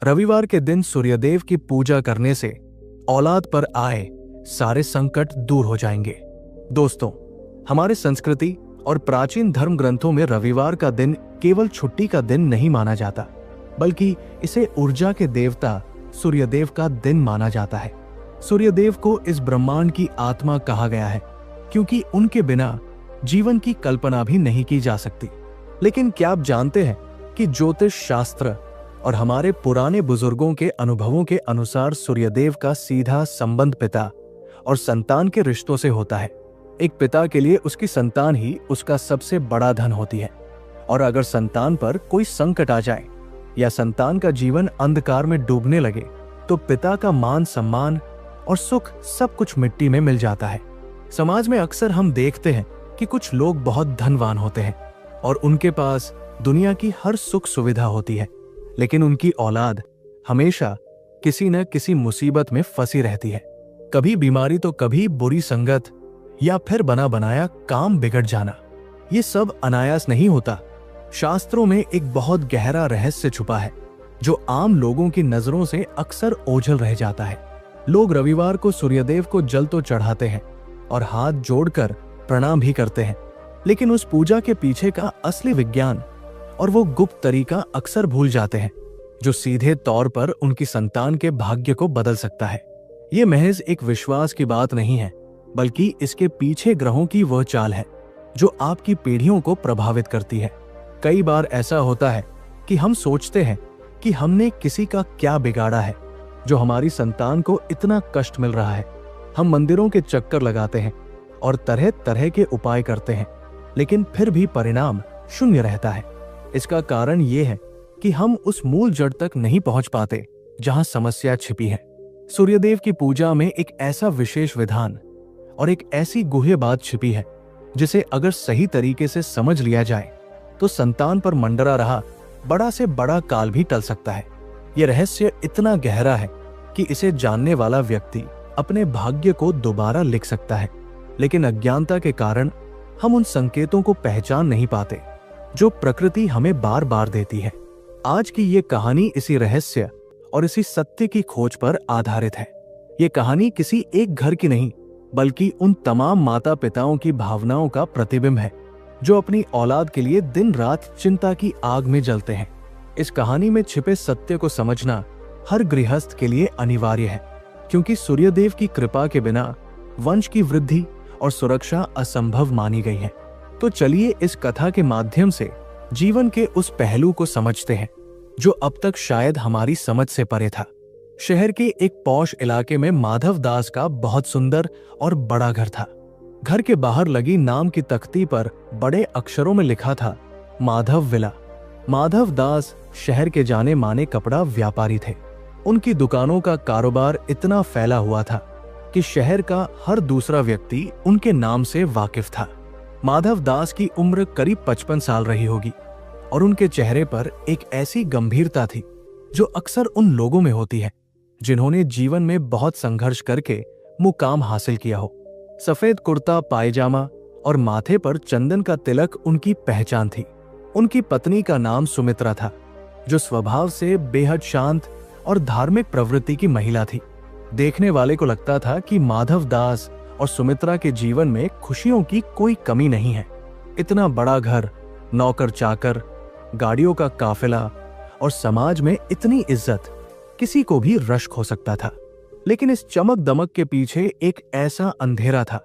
रविवार के दिन सूर्यदेव की पूजा करने से औलाद पर आए सारे संकट दूर हो जाएंगे। दोस्तों, हमारे संस्कृति और प्राचीन धर्म ग्रंथों में रविवार का दिन केवल छुट्टी का दिन नहीं माना जाता, बल्कि इसे ऊर्जा के देवता सूर्यदेव का दिन माना जाता है। सूर्यदेव को इस ब्रह्मांड की आत्मा कहा गया है, क्योंकि उनके बिना जीवन की कल्पना भी नहीं की जा सकती। लेकिन क्या आप जानते हैं कि ज्योतिष शास्त्र और हमारे पुराने बुजुर्गों के अनुभवों के अनुसार सूर्यदेव का सीधा संबंध पिता और संतान के रिश्तों से होता है। एक पिता के लिए उसकी संतान ही उसका सबसे बड़ा धन होती है, और अगर संतान पर कोई संकट आ जाए या संतान का जीवन अंधकार में डूबने लगे तो पिता का मान सम्मान और सुख सब कुछ मिट्टी में मिल जाता है। समाज में अक्सर हम देखते हैं कि कुछ लोग बहुत धनवान होते हैं और उनके पास दुनिया की हर सुख सुविधा होती है, लेकिन उनकी औलाद हमेशा किसी न किसी मुसीबत में फंसी रहती है। कभी बीमारी तो कभी बुरी संगत या फिर बना बनाया काम बिगड़ जाना। ये सब अनायास नहीं होता। शास्त्रों में एक बहुत गहरा रहस्य छुपा है जो आम लोगों की नजरों से अक्सर ओझल रह जाता है। लोग रविवार को सूर्यदेव को जल तो चढ़ाते हैं और हाथ जोड़कर प्रणाम भी करते हैं, लेकिन उस पूजा के पीछे का असली विज्ञान और वो गुप्त तरीका अक्सर भूल जाते हैं, जो सीधे तौर पर उनकी संतान के भाग्य को बदल सकता है। ये महज एक विश्वास की बात नहीं है, बल्कि इसके पीछे ग्रहों की वह चाल है जो आपकी पीढ़ियों को प्रभावित करती है। कई बार ऐसा होता है कि हम सोचते हैं कि हमने किसी का क्या बिगाड़ा है जो हमारी संतान को इतना कष्ट मिल रहा है। हम मंदिरों के चक्कर लगाते हैं और तरह तरह के उपाय करते हैं, लेकिन फिर भी परिणाम शून्य रहता है। इसका कारण ये है कि हम उस मूल जड़ तक नहीं पहुंच पाते जहां समस्या छिपी है। सूर्यदेव की पूजा में एक ऐसा विशेष विधान और एक ऐसी गुह्य बात छिपी है जिसे अगर सही तरीके से समझ लिया जाए तो संतान पर मंडरा रहा बड़ा से बड़ा काल भी टल सकता है। यह रहस्य इतना गहरा है कि इसे जानने वाला व्यक्ति अपने भाग्य को दोबारा लिख सकता है, लेकिन अज्ञानता के कारण हम उन संकेतों को पहचान नहीं पाते जो प्रकृति हमें बार बार देती है। आज की ये कहानी इसी रहस्य और इसी सत्य की खोज पर आधारित है। ये कहानी किसी एक घर की नहीं, बल्कि उन तमाम माता पिताओं की भावनाओं का प्रतिबिंब है जो अपनी औलाद के लिए दिन रात चिंता की आग में जलते हैं। इस कहानी में छिपे सत्य को समझना हर गृहस्थ के लिए अनिवार्य है, क्योंकि सूर्यदेव की कृपा के बिना वंश की वृद्धि और सुरक्षा असंभव मानी गई है। तो चलिए इस कथा के माध्यम से जीवन के उस पहलू को समझते हैं जो अब तक शायद हमारी समझ से परे था। शहर के एक पॉश इलाके में माधव दास का बहुत सुंदर और बड़ा घर था। घर के बाहर लगी नाम की तख्ती पर बड़े अक्षरों में लिखा था, माधव विला। माधव दास शहर के जाने माने कपड़ा व्यापारी थे। उनकी दुकानों का कारोबार इतना फैला हुआ था कि शहर का हर दूसरा व्यक्ति उनके नाम से वाकिफ था। माधव दास की उम्र करीब 55 साल रही होगी और उनके चेहरे पर एक ऐसी गंभीरता थी जो अक्सर उन लोगों में होती है जिन्होंने जीवन में बहुत संघर्ष करके मुकाम हासिल किया हो। सफेद कुर्ता पायजामा और माथे पर चंदन का तिलक उनकी पहचान थी। उनकी पत्नी का नाम सुमित्रा था, जो स्वभाव से बेहद शांत और धार्मिक प्रवृत्ति की महिला थी। देखने वाले को लगता था कि माधव दास और सुमित्रा के जीवन में खुशियों की कोई कमी नहीं है। इतना बड़ा घर, नौकर चाकर, गाड़ियों का काफिला और समाज में इतनी इज्जत, किसी को भी रश्क हो सकता था। लेकिन इस चमक दमक के पीछे एक ऐसा अंधेरा था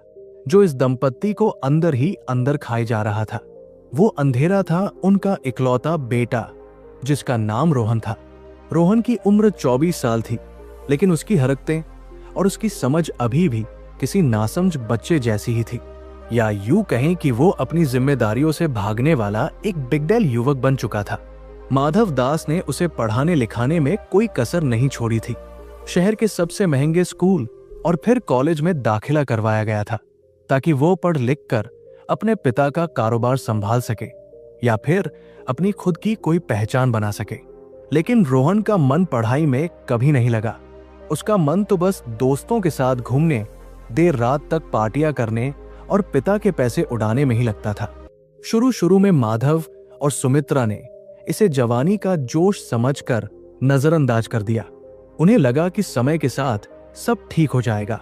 जो इस दंपत्ति को अंदर ही अंदर खाए जा रहा था। वो अंधेरा था उनका इकलौता बेटा, जिसका नाम रोहन था। रोहन की उम्र 24 साल थी, लेकिन उसकी हरकतें और उसकी समझ अभी भी किसी नासमझ बच्चे जैसी ही थी, या यूं कहें कि वो अपनी जिम्मेदारियों से भागने वाला एक बिगडैल युवक बन चुका था। माधव दास ने उसे पढ़ाने लिखाने में कोई कसर नहीं छोड़ी थी। शहर के सबसे महंगे स्कूल और फिर कॉलेज में दाखिला करवाया गया था, ताकि वो पढ़ लिख कर अपने पिता का कारोबार संभाल सके या फिर अपनी खुद की कोई पहचान बना सके। लेकिन रोहन का मन पढ़ाई में कभी नहीं लगा। उसका मन तो बस दोस्तों के साथ घूमने, देर रात तक पार्टियां करने और पिता के पैसे उड़ाने में ही लगता था। शुरू शुरू में माधव और सुमित्रा ने इसे जवानी का जोश समझकर नजरअंदाज कर दिया। उन्हें लगा कि समय के साथ सब ठीक हो जाएगा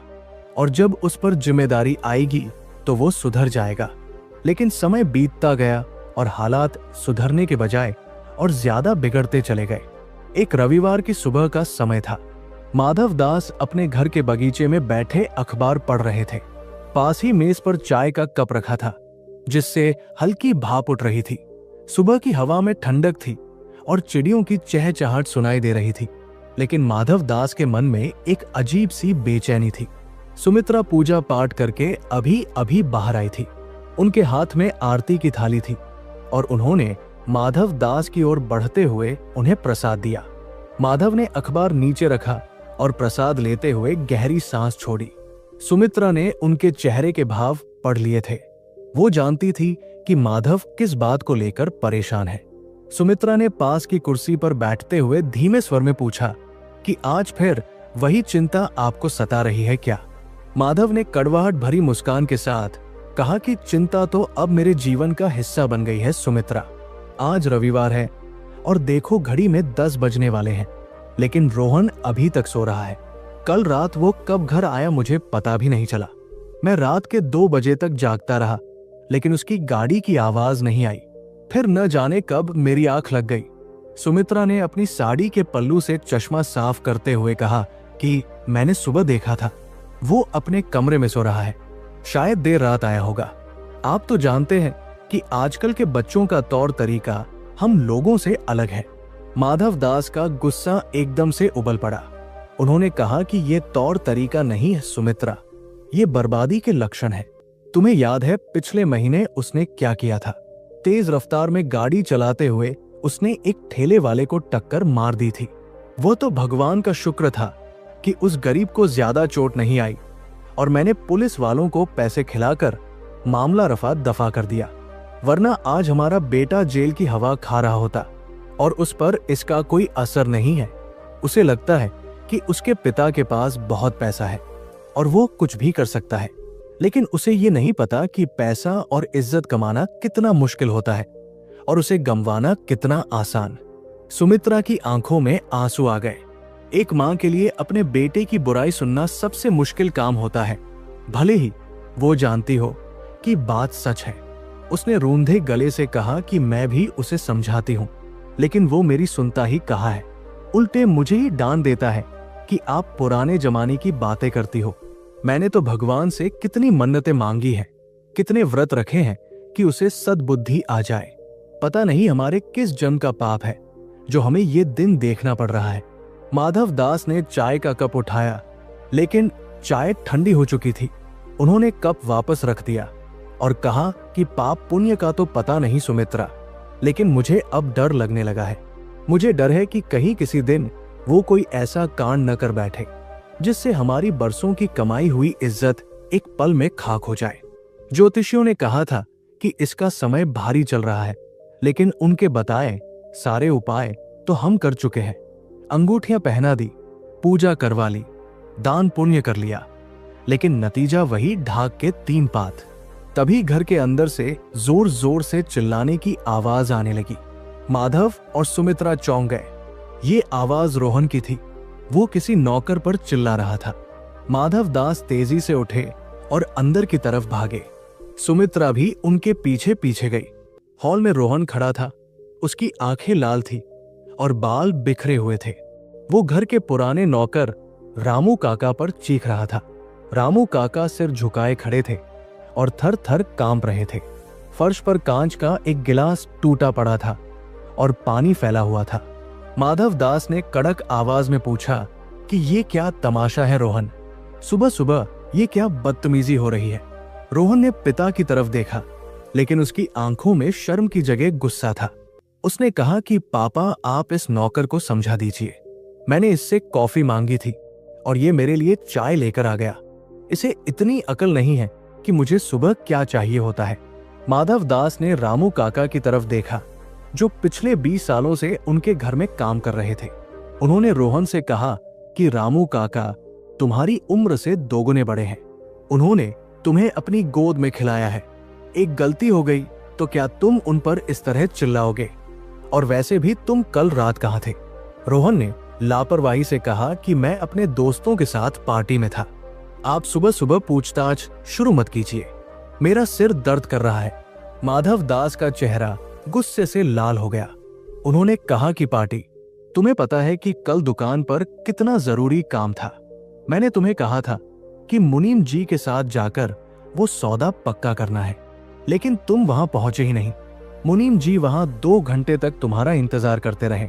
और जब उस पर जिम्मेदारी आएगी तो वो सुधर जाएगा। लेकिन समय बीतता गया और हालात सुधरने के बजाय और ज्यादा बिगड़ते चले गए। एक रविवार की सुबह का समय था। माधव दास अपने घर के बगीचे में बैठे अखबार पढ़ रहे थे। पास ही मेज पर चाय का कप रखा था जिससे हल्की भाप उठ रही थी। सुबह की हवा में ठंडक थी और चिड़ियों की चहचहाट सुनाई दे रही थी। लेकिन माधव दास के मन में एक अजीब सी बेचैनी थी। सुमित्रा पूजा पाठ करके अभी अभी बाहर आई थी। उनके हाथ में आरती की थाली थी और उन्होंने माधव दास की ओर बढ़ते हुए उन्हें प्रसाद दिया। माधव ने अखबार नीचे रखा और प्रसाद लेते हुए गहरी सांस छोड़ी। सुमित्रा ने उनके चेहरे के भाव पढ़ लिए थे। वो जानती थी कि माधव किस बात को लेकर परेशान है। सुमित्रा ने पास की कुर्सी पर बैठते हुए धीमे स्वर में पूछा कि आज फिर वही चिंता आपको सता रही है क्या? माधव ने कड़वाहट भरी मुस्कान के साथ कहा कि चिंता तो अब मेरे जीवन का हिस्सा बन गई है सुमित्रा। आज रविवार है और देखो घड़ी में 10 बजने वाले हैं, लेकिन रोहन अभी तक सो रहा है। कल रात वो कब घर आया मुझे पता भी नहीं चला। मैं रात के 2 बजे तक जागता रहा, लेकिन उसकी गाड़ी की आवाज नहीं आई। फिर न जाने कब मेरी आंख लग गई। सुमित्रा ने अपनी साड़ी के पल्लू से चश्मा साफ करते हुए कहा कि मैंने सुबह देखा था, वो अपने कमरे में सो रहा है। शायद देर रात आया होगा। आप तो जानते हैं कि आजकल के बच्चों का तौर तरीका हम लोगों से अलग है। माधव दास का गुस्सा एकदम से उबल पड़ा। उन्होंने कहा कि ये तौर तरीका नहीं है सुमित्रा, ये बर्बादी के लक्षण है। तुम्हें याद है पिछले महीने उसने क्या किया था? तेज रफ्तार में गाड़ी चलाते हुए उसने एक ठेले वाले को टक्कर मार दी थी। वो तो भगवान का शुक्र था कि उस गरीब को ज्यादा चोट नहीं आई और मैंने पुलिस वालों को पैसे खिलाकर मामला रफा दफा कर दिया, वरना आज हमारा बेटा जेल की हवा खा रहा होता। और उस पर इसका कोई असर नहीं है। उसे लगता है कि उसके पिता के पास बहुत पैसा है और वो कुछ भी कर सकता है, लेकिन उसे ये नहीं पता कि पैसा और इज्जत कमाना कितना मुश्किल होता है और उसे गंवाना कितना आसान। सुमित्रा की आंखों में आंसू आ गए। एक मां के लिए अपने बेटे की बुराई सुनना सबसे मुश्किल काम होता है, भले ही वो जानती हो कि बात सच है। उसने रूंधे गले से कहा कि मैं भी उसे समझाती हूँ, लेकिन वो मेरी सुनता ही कहा है। उल्टे मुझे ही डांट देता है कि आप पुराने जमाने की बातें करती हो। मैंने तो भगवान से कितनी मन्नतें मांगी हैं, कितने व्रत रखे हैं कि उसे सद्बुद्धि आ जाए। पता नहीं हमारे किस जन्म का पाप है जो हमें ये दिन देखना पड़ रहा है। माधव दास ने चाय का कप उठाया, लेकिन चाय ठंडी हो चुकी थी। उन्होंने कप वापस रख दिया और कहा कि पाप पुण्य का तो पता नहीं सुमित्रा, लेकिन मुझे अब डर लगने लगा है। मुझे डर है कि कहीं किसी दिन वो कोई ऐसा कांड न कर बैठे जिससे हमारी बरसों की कमाई हुई इज्जत एक पल में खाक हो जाए। ज्योतिषियों ने कहा था कि इसका समय भारी चल रहा है, लेकिन उनके बताए सारे उपाय तो हम कर चुके हैं। अंगूठियां पहना दी, पूजा करवा ली, दान पुण्य कर लिया, लेकिन नतीजा वही ढाक के 3 पात। तभी घर के अंदर से जोर जोर से चिल्लाने की आवाज आने लगी। माधव और सुमित्रा चौंक गए। ये आवाज रोहन की थी। वो किसी नौकर पर चिल्ला रहा था। माधव दास तेजी से उठे और अंदर की तरफ भागे। सुमित्रा भी उनके पीछे पीछे गई। हॉल में रोहन खड़ा था। उसकी आंखें लाल थी और बाल बिखरे हुए थे। वो घर के पुराने नौकर रामू काका पर चीख रहा था। रामू काका सिर झुकाए खड़े थे और थर थर कांप रहे थे। फर्श पर कांच का एक गिलास टूटा पड़ा था और पानी फैला हुआ था। माधव दास ने कड़क आवाज में पूछा कि ये क्या तमाशा है रोहन? सुबह सुबह ये क्या बदतमीजी हो रही है? रोहन ने पिता की तरफ देखा, लेकिन उसकी आंखों में शर्म की जगह गुस्सा था। उसने कहा कि पापा, आप इस नौकर को समझा दीजिए। मैंने इससे कॉफी मांगी थी और ये मेरे लिए चाय लेकर आ गया। इसे इतनी अकल नहीं है कि मुझे सुबह क्या चाहिए होता है। माधव दास ने रामू काका की तरफ देखा, जो पिछले 20 सालों से उनके घर में काम कर रहे थे। उन्होंने रोहन से कहा कि रामू काका तुम्हारी उम्र से दोगुने बड़े हैं। उन्होंने तुम्हें अपनी गोद में खिलाया है। एक गलती हो गई तो क्या तुम उन पर इस तरह चिल्लाओगे? और वैसे भी तुम कल रात कहाँ थे? रोहन ने लापरवाही से कहा कि मैं अपने दोस्तों के साथ पार्टी में था। आप सुबह सुबह पूछताछ शुरू मत कीजिए, मेरा सिर दर्द कर रहा है। माधव दास का चेहरा गुस्से से लाल हो गया। उन्होंने कहा कि पार्टी, तुम्हें पता है कि कल दुकान पर कितना जरूरी काम था। मैंने तुम्हें कहा था कि मुनीम जी के साथ जाकर वो सौदा पक्का करना है, लेकिन तुम वहां पहुंचे ही नहीं। मुनीम जी वहां 2 घंटे तक तुम्हारा इंतजार करते रहे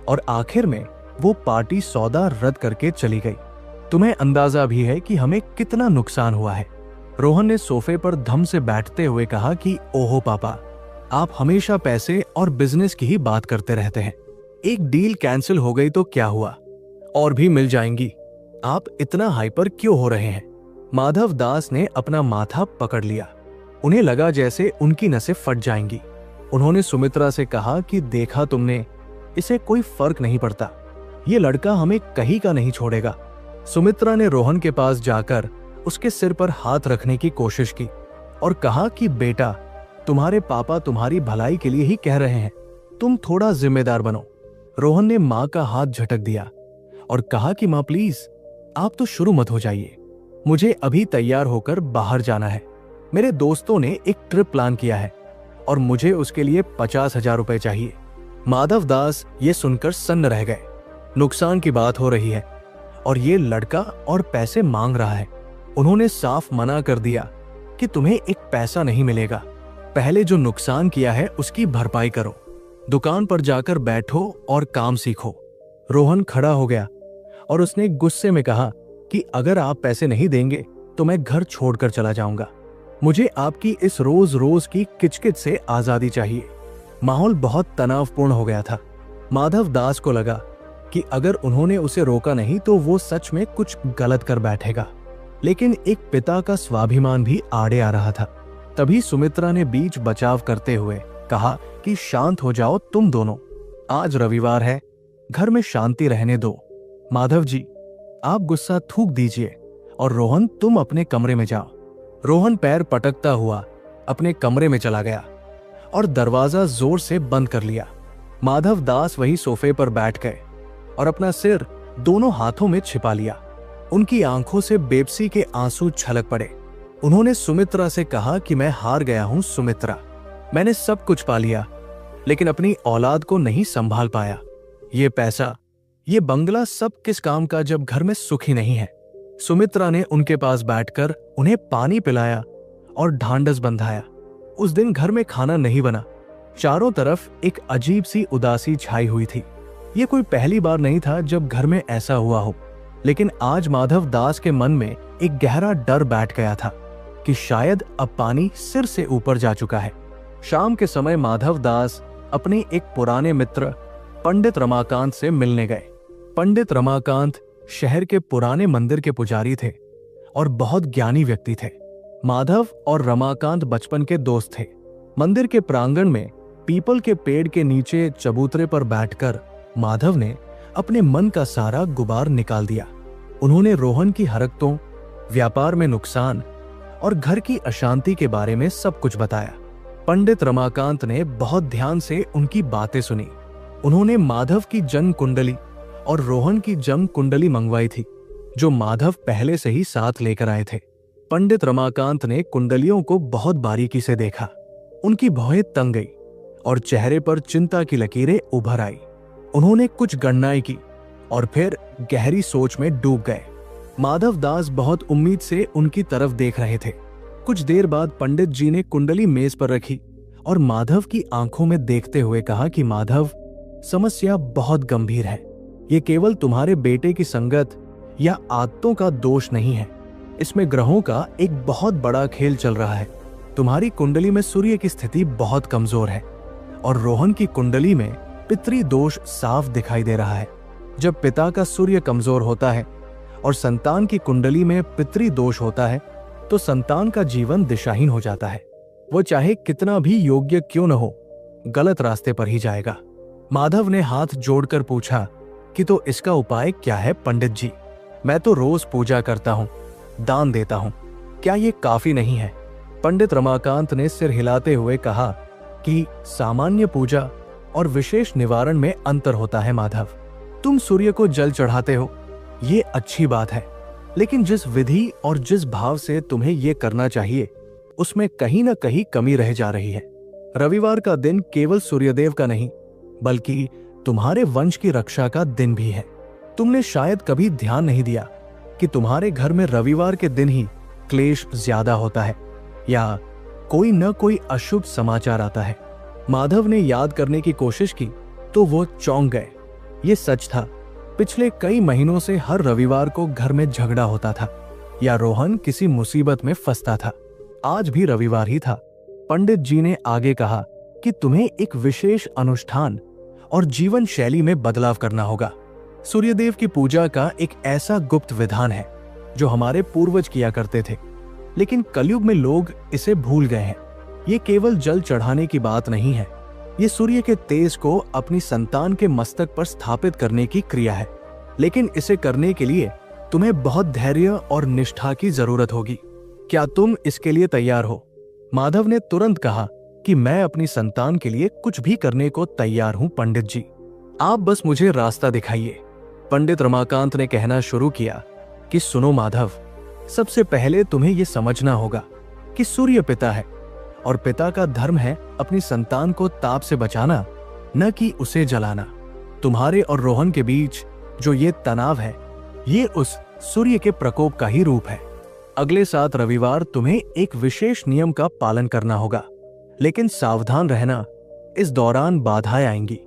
और आखिर में वो पार्टी सौदा रद्द करके चली गई। तुम्हें अंदाजा भी है कि हमें कितना नुकसान हुआ है। रोहन ने सोफे पर धम से बैठते हुए कहा कि ओहो पापा, आप हमेशा पैसे और बिजनेस की ही बात करते रहते हैं। एक डील कैंसिल हो गई तो क्या हुआ, और भी मिल जाएंगी। आप इतना हाइपर क्यों हो रहे हैं? माधव दास ने अपना माथा पकड़ लिया। उन्हें लगा जैसे उनकी नसें फट जाएंगी। उन्होंने सुमित्रा से कहा कि देखा तुमने, इसे कोई फर्क नहीं पड़ता, ये लड़का हमें कहीं का नहीं छोड़ेगा। सुमित्रा ने रोहन के पास जाकर उसके सिर पर हाथ रखने की कोशिश की और कहा कि बेटा, तुम्हारे पापा तुम्हारी भलाई के लिए ही कह रहे हैं, तुम थोड़ा जिम्मेदार बनो। रोहन ने मां का हाथ झटक दिया और कहा कि मां प्लीज, आप तो शुरू मत हो जाइए, मुझे अभी तैयार होकर बाहर जाना है। मेरे दोस्तों ने एक ट्रिप प्लान किया है और मुझे उसके लिए 50,000 रुपए चाहिए। माधव दास ये सुनकर सन्न रह गए। नुकसान की बात हो रही है और ये लड़का और पैसे मांग रहा है। उन्होंने साफ मना कर दिया कि तुम्हें एक पैसा नहीं मिलेगा, पहले जो नुकसान किया है उसकी भरपाई करो, दुकान पर जाकर बैठो और काम सीखो। रोहन खड़ा हो गया और उसने गुस्से में कहा कि अगर आप पैसे नहीं देंगे तो मैं घर छोड़कर चला जाऊंगा। मुझे आपकी इस रोज रोज की किचकिच से आजादी चाहिए। माहौल बहुत तनावपूर्ण हो गया था। माधव दास को लगा कि अगर उन्होंने उसे रोका नहीं तो वो सच में कुछ गलत कर बैठेगा, लेकिन एक पिता का स्वाभिमान भी आड़े आ रहा था। तभी सुमित्रा ने बीच बचाव करते हुए कहा कि शांत हो जाओ तुम दोनों, आज रविवार है, घर में शांति रहने दो। माधव जी, आप गुस्सा थूक दीजिए और रोहन तुम अपने कमरे में जाओ। रोहन पैर पटकता हुआ अपने कमरे में चला गया और दरवाजा जोर से बंद कर लिया। माधव दास वही सोफे पर बैठ गए और अपना सिर दोनों हाथों में छिपा लिया। उनकी आंखों से बेबसी के आंसू छलक पड़े। उन्होंने सुमित्रा से कहा कि मैं हार गया हूं सुमित्रा, मैंने सब कुछ पा लिया लेकिन अपनी औलाद को नहीं संभाल पाया। ये पैसा, ये बंगला सब किस काम का जब घर में सुख ही नहीं है। सुमित्रा ने उनके पास बैठकर उन्हें पानी पिलाया और ढांढस बंधाया। उस दिन घर में खाना नहीं बना। चारों तरफ एक अजीब सी उदासी छाई हुई थी। ये कोई पहली बार नहीं था जब घर में ऐसा हुआ हो, लेकिन आज माधव दास के मन में एक गहरा डर बैठ गया था कि शायद अब पानी सिर से ऊपर जा चुका है। शाम के समय माधव दास अपने एक पुराने मित्र पंडित रमाकांत से मिलने गए। पंडित रमाकांत शहर के पुराने मंदिर के पुजारी थे और बहुत ज्ञानी व्यक्ति थे। माधव और रमाकांत बचपन के दोस्त थे। मंदिर के प्रांगण में पीपल के पेड़ के नीचे चबूतरे पर बैठकर माधव ने अपने मन का सारा गुबार निकाल दिया। उन्होंने रोहन की हरकतों, व्यापार में नुकसान और घर की अशांति के बारे में सब कुछ बताया। पंडित रमाकांत ने बहुत ध्यान से उनकी बातें सुनी। उन्होंने माधव की जन्म कुंडली और रोहन की जन्म कुंडली मंगवाई थी, जो माधव पहले से ही साथ लेकर आए थे। पंडित रमाकांत ने कुंडलियों को बहुत बारीकी से देखा। उनकी भौहें तंग गई और चेहरे पर चिंता की लकीरें उभर आई। उन्होंने कुछ गणनाएं की और फिर गहरी सोच में डूब गए। माधव दास बहुत उम्मीद से उनकी तरफ देख रहे थे। कुछ देर बाद पंडित जी ने कुंडली मेज पर रखी और माधव की आंखों में देखते हुए कहा कि माधव, समस्या बहुत गंभीर है। ये केवल तुम्हारे बेटे की संगत या आदतों का दोष नहीं है, इसमें ग्रहों का एक बहुत बड़ा खेल चल रहा है। तुम्हारी कुंडली में सूर्य की स्थिति बहुत कमजोर है और रोहन की कुंडली में पितृ दोष साफ दिखाई दे रहा है। जब पिता का सूर्य कमजोर होता है और संतान की कुंडली में पितृ दोष होता है तो संतान का जीवन दिशाहीन हो जाता है। वो चाहे कितना भी योग्य क्यों न हो, गलत रास्ते पर ही जाएगा। माधव ने हाथ जोड़कर पूछा कि तो इसका उपाय क्या है पंडित जी? मैं तो रोज पूजा करता हूँ, दान देता हूँ, क्या ये काफी नहीं है? पंडित रमाकांत ने सिर हिलाते हुए कहा कि सामान्य पूजा और विशेष निवारण में अंतर होता है माधव। तुम सूर्य को जल चढ़ाते हो, ये अच्छी बात है, लेकिन जिस विधि और जिस भाव से तुम्हें ये करना चाहिए उसमें कहीं ना कहीं कमी रह जा रही है। रविवार का दिन केवल सूर्यदेव का नहीं बल्कि तुम्हारे वंश की रक्षा का दिन भी है। तुमने शायद कभी ध्यान नहीं दिया कि तुम्हारे घर में रविवार के दिन ही क्लेश ज्यादा होता है या कोई न कोई अशुभ समाचार आता है। माधव ने याद करने की कोशिश की तो वो चौंक गए। ये सच था, पिछले कई महीनों से हर रविवार को घर में झगड़ा होता था या रोहन किसी मुसीबत में फंसता था। आज भी रविवार ही था। पंडित जी ने आगे कहा कि तुम्हें एक विशेष अनुष्ठान और जीवन शैली में बदलाव करना होगा। सूर्यदेव की पूजा का एक ऐसा गुप्त विधान है जो हमारे पूर्वज किया करते थे, लेकिन कलयुग में लोग इसे भूल गए हैं। ये केवल जल चढ़ाने की बात नहीं है, ये सूर्य के तेज को अपनी संतान के मस्तक पर स्थापित करने की क्रिया है। लेकिन इसे करने के लिए तुम्हें बहुत धैर्य और निष्ठा की जरूरत होगी। क्या तुम इसके लिए तैयार हो? माधव ने तुरंत कहा कि मैं अपनी संतान के लिए कुछ भी करने को तैयार हूं पंडित जी, आप बस मुझे रास्ता दिखाइए। पंडित रमाकांत ने कहना शुरू किया कि सुनो माधव, सबसे पहले तुम्हें यह समझना होगा कि सूर्य पिता है और पिता का धर्म है अपनी संतान को ताप से बचाना, न कि उसे जलाना। तुम्हारे और रोहन के बीच जो ये तनाव है, ये उस सूर्य के प्रकोप का ही रूप है। अगले 7 रविवार तुम्हें एक विशेष नियम का पालन करना होगा, लेकिन सावधान रहना, इस दौरान बाधाएं आएंगी।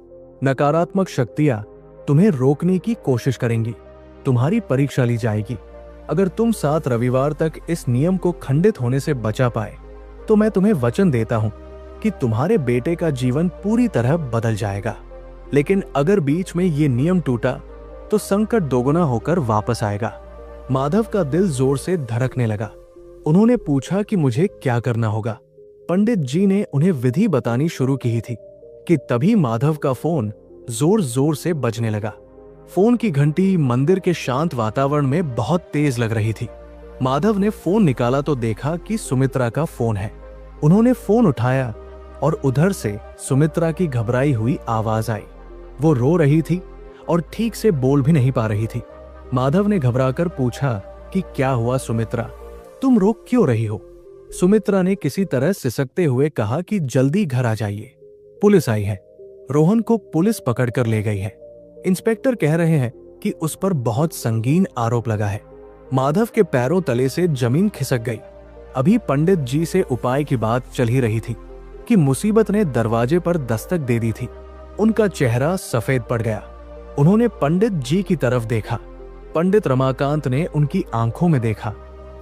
नकारात्मक शक्तियां तुम्हें रोकने की कोशिश करेंगी, तुम्हारी परीक्षा ली जाएगी। अगर तुम 7 रविवार तक इस नियम को खंडित होने से बचा पाए तो मैं तुम्हें वचन देता हूं कि तुम्हारे बेटे का जीवन पूरी तरह बदल जाएगा। लेकिन अगर बीच में ये नियम टूटा तो संकट दोगुना होकर वापस आएगा। माधव का दिल जोर से धड़कने लगा। उन्होंने पूछा कि मुझे क्या करना होगा। पंडित जी ने उन्हें विधि बतानी शुरू की थी कि तभी माधव का फोन जोर जोर से बजने लगा। फोन की घंटी मंदिर के शांत वातावरण में बहुत तेज लग रही थी। माधव ने फोन निकाला तो देखा कि सुमित्रा का फोन है। उन्होंने फोन उठाया और उधर से सुमित्रा की घबराई हुई आवाज आई। वो रो रही थी और ठीक से बोल भी नहीं पा रही थी। माधव ने घबराकर पूछा कि क्या हुआ सुमित्रा, तुम रो क्यों रही हो? सुमित्रा ने किसी तरह सिसकते हुए कहा कि जल्दी घर आ जाइए, पुलिस आई है। रोहन को पुलिस पकड़कर ले गई है। इंस्पेक्टर कह रहे हैं कि उस पर बहुत संगीन आरोप लगा है। माधव के पैरों तले से जमीन खिसक गई। अभी पंडित जी से उपाय की बात चल ही रही थी कि मुसीबत ने दरवाजे पर दस्तक दे दी थी। उनका चेहरा सफेद पड़ गया। उन्होंने पंडित जी की तरफ देखा। पंडित रमाकांत ने उनकी आंखों में देखा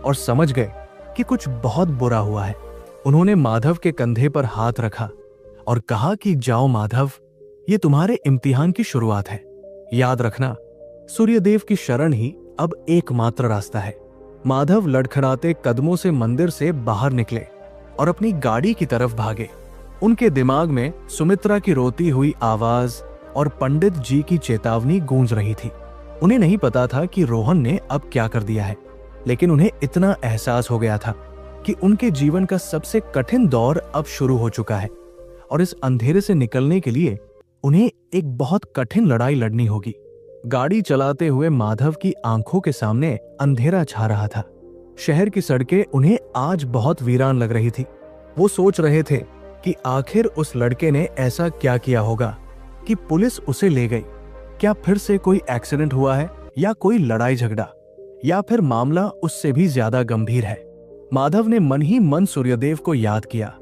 और समझ गए कि कुछ बहुत बुरा हुआ है। उन्होंने माधव के कंधे पर हाथ रखा और कहा कि जाओ माधव, ये तुम्हारे इम्तिहान की शुरुआत है। याद रखना, सूर्यदेव की शरण ही अब एकमात्र रास्ता है। माधव लड़खड़ाते कदमों से मंदिर से बाहर निकले और अपनी गाड़ी की तरफ भागे। उनके दिमाग में सुमित्रा की रोती हुई आवाज और पंडित जी की चेतावनी गूंज रही थी। उन्हें नहीं पता था कि रोहन ने अब क्या कर दिया है, लेकिन उन्हें इतना एहसास हो गया था कि उनके जीवन का सबसे कठिन दौर अब शुरू हो चुका है और इस अंधेरे से निकलने के लिए उन्हें एक बहुत कठिन लड़ाई लड़नी होगी। गाड़ी चलाते हुए माधव की आंखों के सामने अंधेरा छा रहा था। शहर की सड़कें उन्हें आज बहुत वीरान लग रही थी। वो सोच रहे थे कि आखिर उस लड़के ने ऐसा क्या किया होगा कि पुलिस उसे ले गई। क्या फिर से कोई एक्सीडेंट हुआ है या कोई लड़ाई झगड़ा, या फिर मामला उससे भी ज्यादा गंभीर है? माधव ने मन ही मन सूर्यदेव को याद किया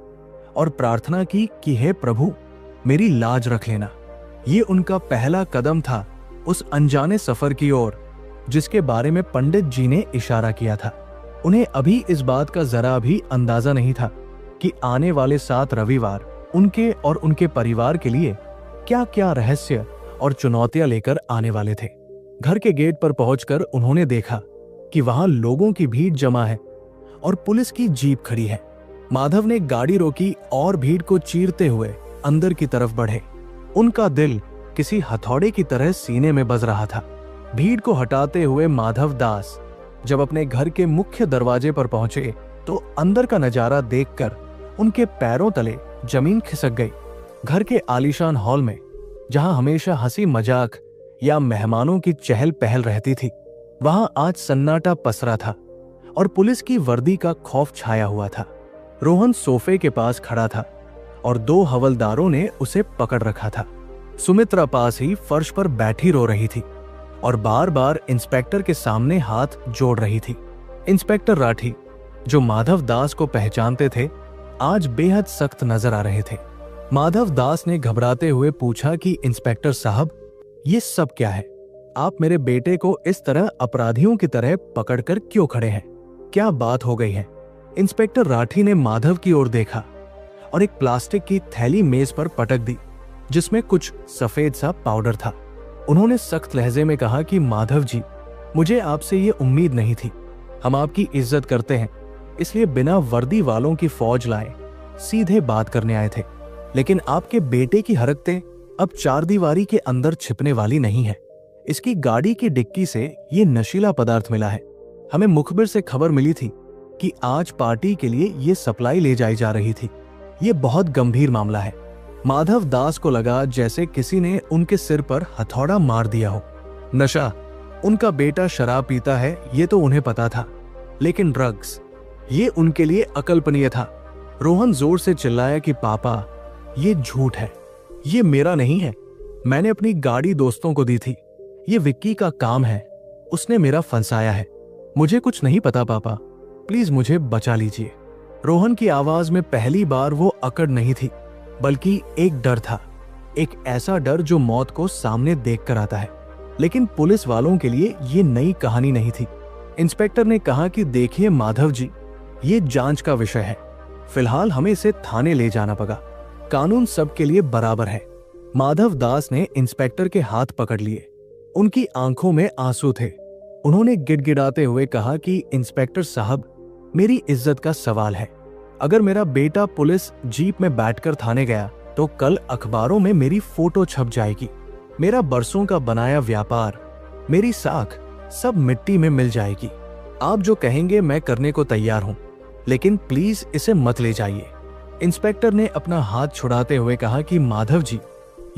और प्रार्थना की कि हे प्रभु, मेरी लाज रख लेना। ये उनका पहला कदम था उस अनजाने सफर की ओर जिसके बारे में पंडित जी ने इशारा किया था। उन्हें अभी इस बात का जरा भी अंदाजा नहीं था कि आने वाले 7 रविवार उनके और उनके परिवार के लिए क्या क्या रहस्य और चुनौतियां लेकर आने वाले थे। घर के गेट पर पहुंचकर उन्होंने देखा कि वहां लोगों की भीड़ जमा है और पुलिस की जीप खड़ी है। माधव ने गाड़ी रोकी और भीड़ को चीरते हुए अंदर की तरफ बढ़े। उनका दिल किसी हथौड़े की तरह सीने में बज रहा था। भीड़ को हटाते हुए माधव दास जब अपने घर के मुख्य दरवाजे पर पहुंचे तो अंदर का नजारा देखकर उनके पैरों तले जमीन खिसक गई। घर के आलीशान हॉल में, जहां हमेशा हंसी मजाक या मेहमानों की चहल पहल रहती थी, वहां आज सन्नाटा पसरा था और पुलिस की वर्दी का खौफ छाया हुआ था। रोहन सोफे के पास खड़ा था और 2 हवलदारों ने उसे पकड़ रखा था। सुमित्रा पास ही फर्श पर बैठी रो रही थी और बार बार इंस्पेक्टर के सामने हाथ जोड़ रही थी। इंस्पेक्टर राठी, जो माधव दास को पहचानते थे, आज बेहद सख्त नजर आ रहे थे। माधव दास ने घबराते हुए पूछा कि इंस्पेक्टर साहब, ये सब क्या है? आप मेरे बेटे को इस तरह अपराधियों की तरह पकड़कर क्यों खड़े हैं? क्या बात हो गई है? इंस्पेक्टर राठी ने माधव की ओर देखा और एक प्लास्टिक की थैली मेज पर पटक दी जिसमें कुछ सफेद सा पाउडर था। उन्होंने सख्त लहजे में कहा कि माधव जी, मुझे आपसे ये उम्मीद नहीं थी। हम आपकी इज्जत करते हैं, इसलिए बिना वर्दी वालों की फौज लाए सीधे बात करने आए थे। लेकिन आपके बेटे की हरकतें अब 4 दीवारी के अंदर छिपने वाली नहीं है। इसकी गाड़ी की डिक्की से ये नशीला पदार्थ मिला है। हमें मुखबिर से खबर मिली थी कि आज पार्टी के लिए ये सप्लाई ले जाई जा रही थी। ये बहुत गंभीर मामला है। माधव दास को लगा जैसे किसी ने उनके सिर पर हथौड़ा मार दिया हो। नशा, उनका बेटा शराब पीता है ये तो उन्हें पता था, लेकिन ड्रग्स, ये उनके लिए अकल्पनीय था। रोहन जोर से चिल्लाया कि पापा, ये झूठ है, ये मेरा नहीं है। मैंने अपनी गाड़ी दोस्तों को दी थी। ये विक्की का काम है, उसने मेरा फंसाया है। मुझे कुछ नहीं पता पापा, प्लीज मुझे बचा लीजिए। रोहन की आवाज में पहली बार वो अकड़ नहीं थी, बल्कि एक डर था। एक ऐसा डर जो मौत को सामने देखकर आता है। लेकिन पुलिस वालों के लिए ये नई कहानी नहीं थी। इंस्पेक्टर ने कहा कि देखिए माधव जी, ये जांच का विषय है। फिलहाल हमें इसे थाने ले जाना पड़ा। कानून सबके लिए बराबर है। माधव दास ने इंस्पेक्टर के हाथ पकड़ लिए। उनकी आंखों में आंसू थे। उन्होंने गिड़गिड़ाते हुए कहा कि इंस्पेक्टर साहब, मेरी इज्जत का सवाल है। अगर मेरा बेटा पुलिस जीप में बैठकर थाने गया तो कल अखबारों में मेरी फोटो छप जाएगी। मेरा बरसों का बनाया व्यापार, मेरी साख सब मिट्टी में मिल जाएगी। आप जो कहेंगे मैं करने को तैयार हूं, लेकिन प्लीज इसे मत ले जाइए। इंस्पेक्टर ने अपना हाथ छुड़ाते हुए कहा कि माधव जी,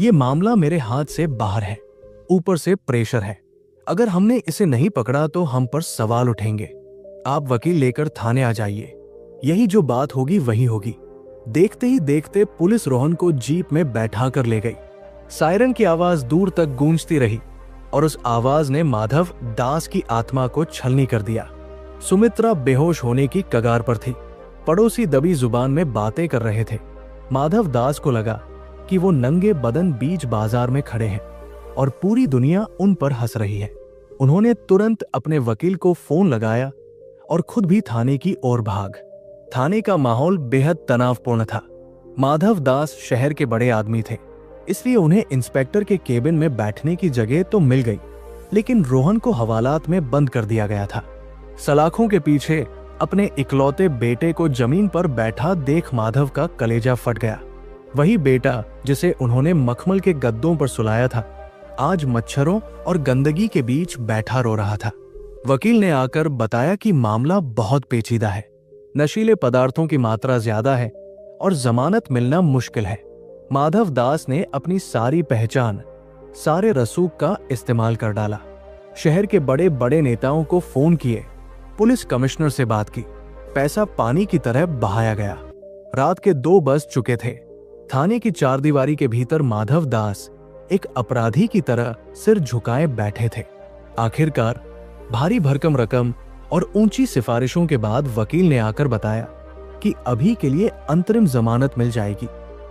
ये मामला मेरे हाथ से बाहर है। ऊपर से प्रेशर है। अगर हमने इसे नहीं पकड़ा तो हम पर सवाल उठेंगे। आप वकील लेकर थाने आ जाइए। यही जो बात होगी वही होगी। देखते ही देखते पुलिस रोहन को जीप में बैठा कर ले गई। सायरन की आवाज दूर तक गूंजती रही और उस आवाज ने माधव दास की आत्मा को छलनी कर दिया। सुमित्रा बेहोश होने की कगार पर थी। पड़ोसी दबी जुबान में बातें कर रहे थे। माधव दास को लगा कि वो नंगे बदन बीच बाजार में खड़े हैं और पूरी दुनिया उन पर हंस रही है। उन्होंने तुरंत अपने वकील को फोन लगाया और खुद भी थाने की ओर भाग। थाने का माहौल बेहद तनावपूर्ण था। माधव दास शहर के बड़े आदमी थे, इसलिए उन्हें इंस्पेक्टर के केबिन में बैठने की जगह तो मिल गई, लेकिन रोहन को हवालात में बंद कर दिया गया था। सलाखों के पीछे अपने इकलौते बेटे को जमीन पर बैठा देख माधव का कलेजा फट गया। वही बेटा जिसे उन्होंने मखमल के गद्दों पर सुलाया था, आज मच्छरों और गंदगी के बीच बैठा रो रहा था। वकील ने आकर बताया कि मामला बहुत पेचीदा है। नशीले पदार्थों की मात्रा ज्यादा है और जमानत मिलना मुश्किल है। माधव दास ने अपनी सारी पहचान, सारे रसूख का इस्तेमाल कर डाला। शहर के बड़े बड़े नेताओं को फोन किए, पुलिस कमिश्नर से बात की। पैसा पानी की तरह बहाया गया। रात के 2 बज चुके थे। थाने की 4 दीवारी के भीतर माधव दास एक अपराधी की तरह सिर झुकाए बैठे थे। आखिरकार भारी भरकम रकम और ऊंची सिफारिशों के बाद वकील ने आकर बताया कि अभी के लिए अंतरिम जमानत मिल जाएगी,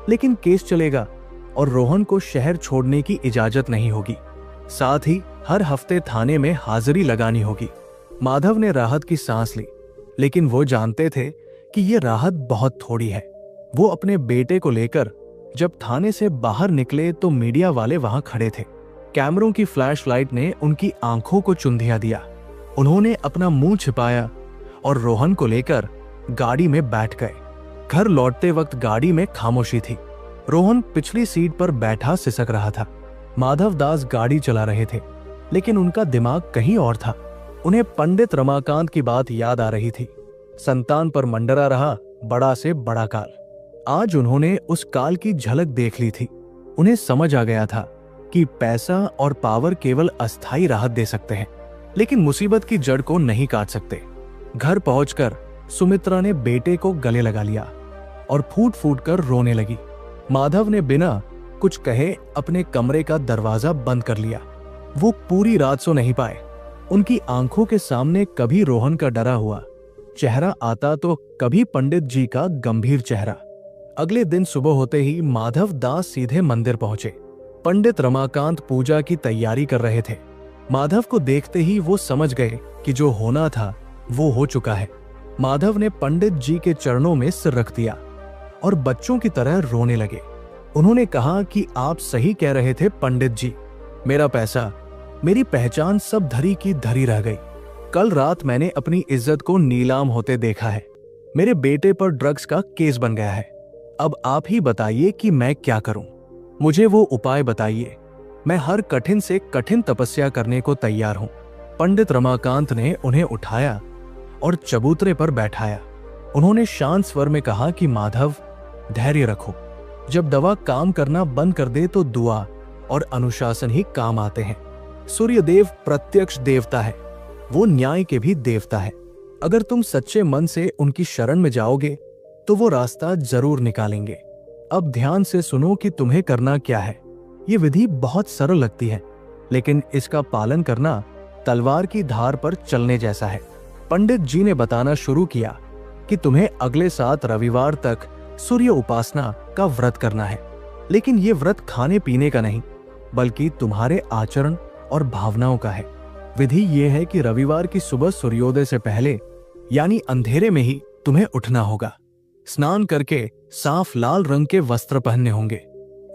लेकिन केस चलेगा और रोहन को शहर छोड़ने की इजाजत नहीं होगी। साथ ही हर हफ्ते थाने में हाजिरी लगानी होगी। माधव ने राहत की सांस ली, लेकिन वो जानते थे कि ये राहत बहुत थोड़ी है। वो अपने बेटे को लेकर जब थाने से बाहर निकले तो मीडिया वाले वहां खड़े थे। कैमरों की फ्लैशलाइट ने उनकी आंखों को चुंधिया दिया। उन्होंने अपना मुंह छिपाया और रोहन को लेकर गाड़ी में बैठ गए। घर लौटते वक्त गाड़ी में खामोशी थी। रोहन पिछली सीट पर बैठा सिसक रहा था। माधव दास गाड़ी चला रहे थे, लेकिन उनका दिमाग कहीं और था। उन्हें पंडित रमाकांत की बात याद आ रही थी। संतान पर मंडरा रहा बड़ा से बड़ा काल। आज उन्होंने उस काल की झलक देख ली थी। उन्हें समझ आ गया था कि पैसा और पावर केवल अस्थायी राहत दे सकते हैं, लेकिन मुसीबत की जड़ को नहीं काट सकते। घर पहुंचकर सुमित्रा ने बेटे को गले लगा लिया और फूट फूट कर रोने लगी। माधव ने बिना कुछ कहे अपने कमरे का दरवाजा बंद कर लिया। वो पूरी रात सो नहीं पाए। उनकी आंखों के सामने कभी रोहन का डरा हुआ चेहरा आता तो कभी पंडित जी का गंभीर चेहरा। अगले दिन सुबह होते ही माधव दास सीधे मंदिर पहुंचे। पंडित रमाकांत पूजा की तैयारी कर रहे थे। माधव को देखते ही वो समझ गए कि जो होना था वो हो चुका है। माधव ने पंडित जी के चरणों में सिर रख दिया और बच्चों की तरह रोने लगे। उन्होंने कहा कि आप सही कह रहे थे पंडित जी, मेरा पैसा, मेरी पहचान सब धरी की धरी रह गई। कल रात मैंने अपनी इज्जत को नीलाम होते देखा है। मेरे बेटे पर ड्रग्स का केस बन गया है। अब आप ही बताइए कि मैं क्या करूं? मुझे वो उपाय बताइए। मैं हर कठिन से कठिन तपस्या करने को तैयार हूं। पंडित रमाकांत ने उन्हें उठाया और चबूतरे पर बैठाया। उन्होंने शांत स्वर में कहा कि माधव, धैर्य रखो। जब दवा काम करना बंद कर दे तो दुआ और अनुशासन ही काम आते हैं। सूर्यदेव प्रत्यक्ष देवता है, वो न्याय के भी देवता है। अगर तुम सच्चे मन से उनकी शरण में जाओगे तो वो रास्ता जरूर निकालेंगे। अब ध्यान से सुनो कि तुम्हें करना क्या है। ये विधि बहुत सरल लगती है, लेकिन इसका पालन करना तलवार की धार पर चलने जैसा है। पंडित जी ने बताना शुरू किया कि तुम्हें अगले 7 रविवार तक सूर्य उपासना का व्रत करना है। लेकिन ये व्रत खाने पीने का नहीं, बल्कि तुम्हारे आचरण और भावनाओं का है। विधि ये है कि रविवार की सुबह सूर्योदय से पहले, यानी अंधेरे में ही तुम्हें उठना होगा। स्नान करके साफ लाल रंग के वस्त्र पहनने होंगे।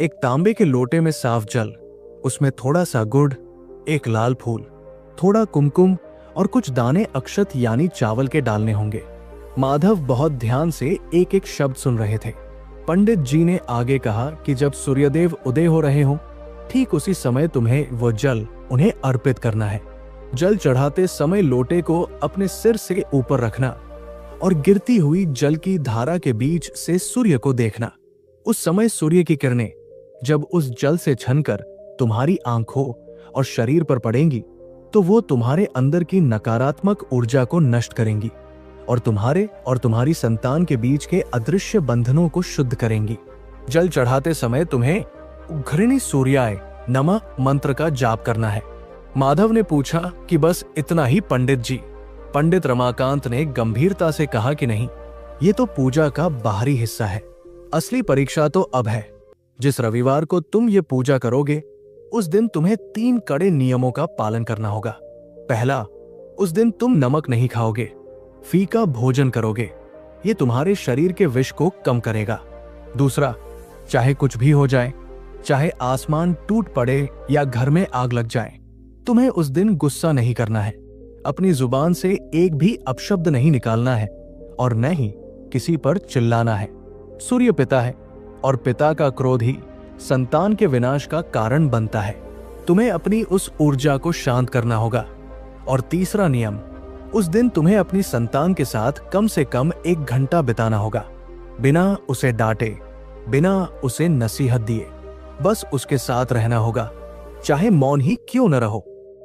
एक तांबे के लोटे में साफ जल, उसमें थोड़ा सा गुड़, एक लाल फूल, थोड़ा कुमकुम और कुछ दाने अक्षत यानी चावल के डालने होंगे। माधव बहुत ध्यान से एक एक शब्द सुन रहे थे। पंडित जी ने आगे कहा कि जब सूर्यदेव उदय हो रहे हों, ठीक उसी समय तुम्हें वो जल उन्हें अर्पित करना है। जल चढ़ाते समय लोटे को अपने सिर से ऊपर रखना और गिरती हुई जल की धारा के बीच से सूर्य को देखना। उस समय सूर्य की किरणें जब उस जल से छनकर तुम्हारी आंखों और शरीर पर पड़ेंगी तो वो तुम्हारे अंदर की नकारात्मक ऊर्जा को नष्ट करेंगी और तुम्हारी संतान के बीच के अदृश्य बंधनों को शुद्ध करेंगी। जल चढ़ाते समय तुम्हें उग्रणी सूर्याय नमः मंत्र का जाप करना है। माधव ने पूछा कि बस इतना ही पंडित जी? पंडित रमाकांत ने गंभीरता से कहा कि नहीं, ये तो पूजा का बाहरी हिस्सा है। असली परीक्षा तो अब है। जिस रविवार को तुम ये पूजा करोगे, उस दिन तुम्हें 3 कड़े नियमों का पालन करना होगा। पहला, उस दिन तुम नमक नहीं खाओगे, फीका भोजन करोगे। ये तुम्हारे शरीर के विष को कम करेगा। दूसरा, चाहे कुछ भी हो जाए, चाहे आसमान टूट पड़े या घर में आग लग जाए, तुम्हें उस दिन गुस्सा नहीं करना है। अपनी जुबान से एक भी अपशब्द नहीं निकालना है और न ही किसी पर चिल्लाना है। सूर्य पिता है और पिता का क्रोध ही संतान के विनाश का कारण बनता है। तुम्हें अपनी उस ऊर्जा को शांत करना होगा। और तीसरा नियम, उस दिन तुम्हें अपनी संतान के साथ कम से कम 1 घंटा बिताना होगा, बिना उसे डांटे, बिना उसे नसीहत दिए। बस उसके साथ रहना होगा, चाहे मौन ही क्यों न रहो।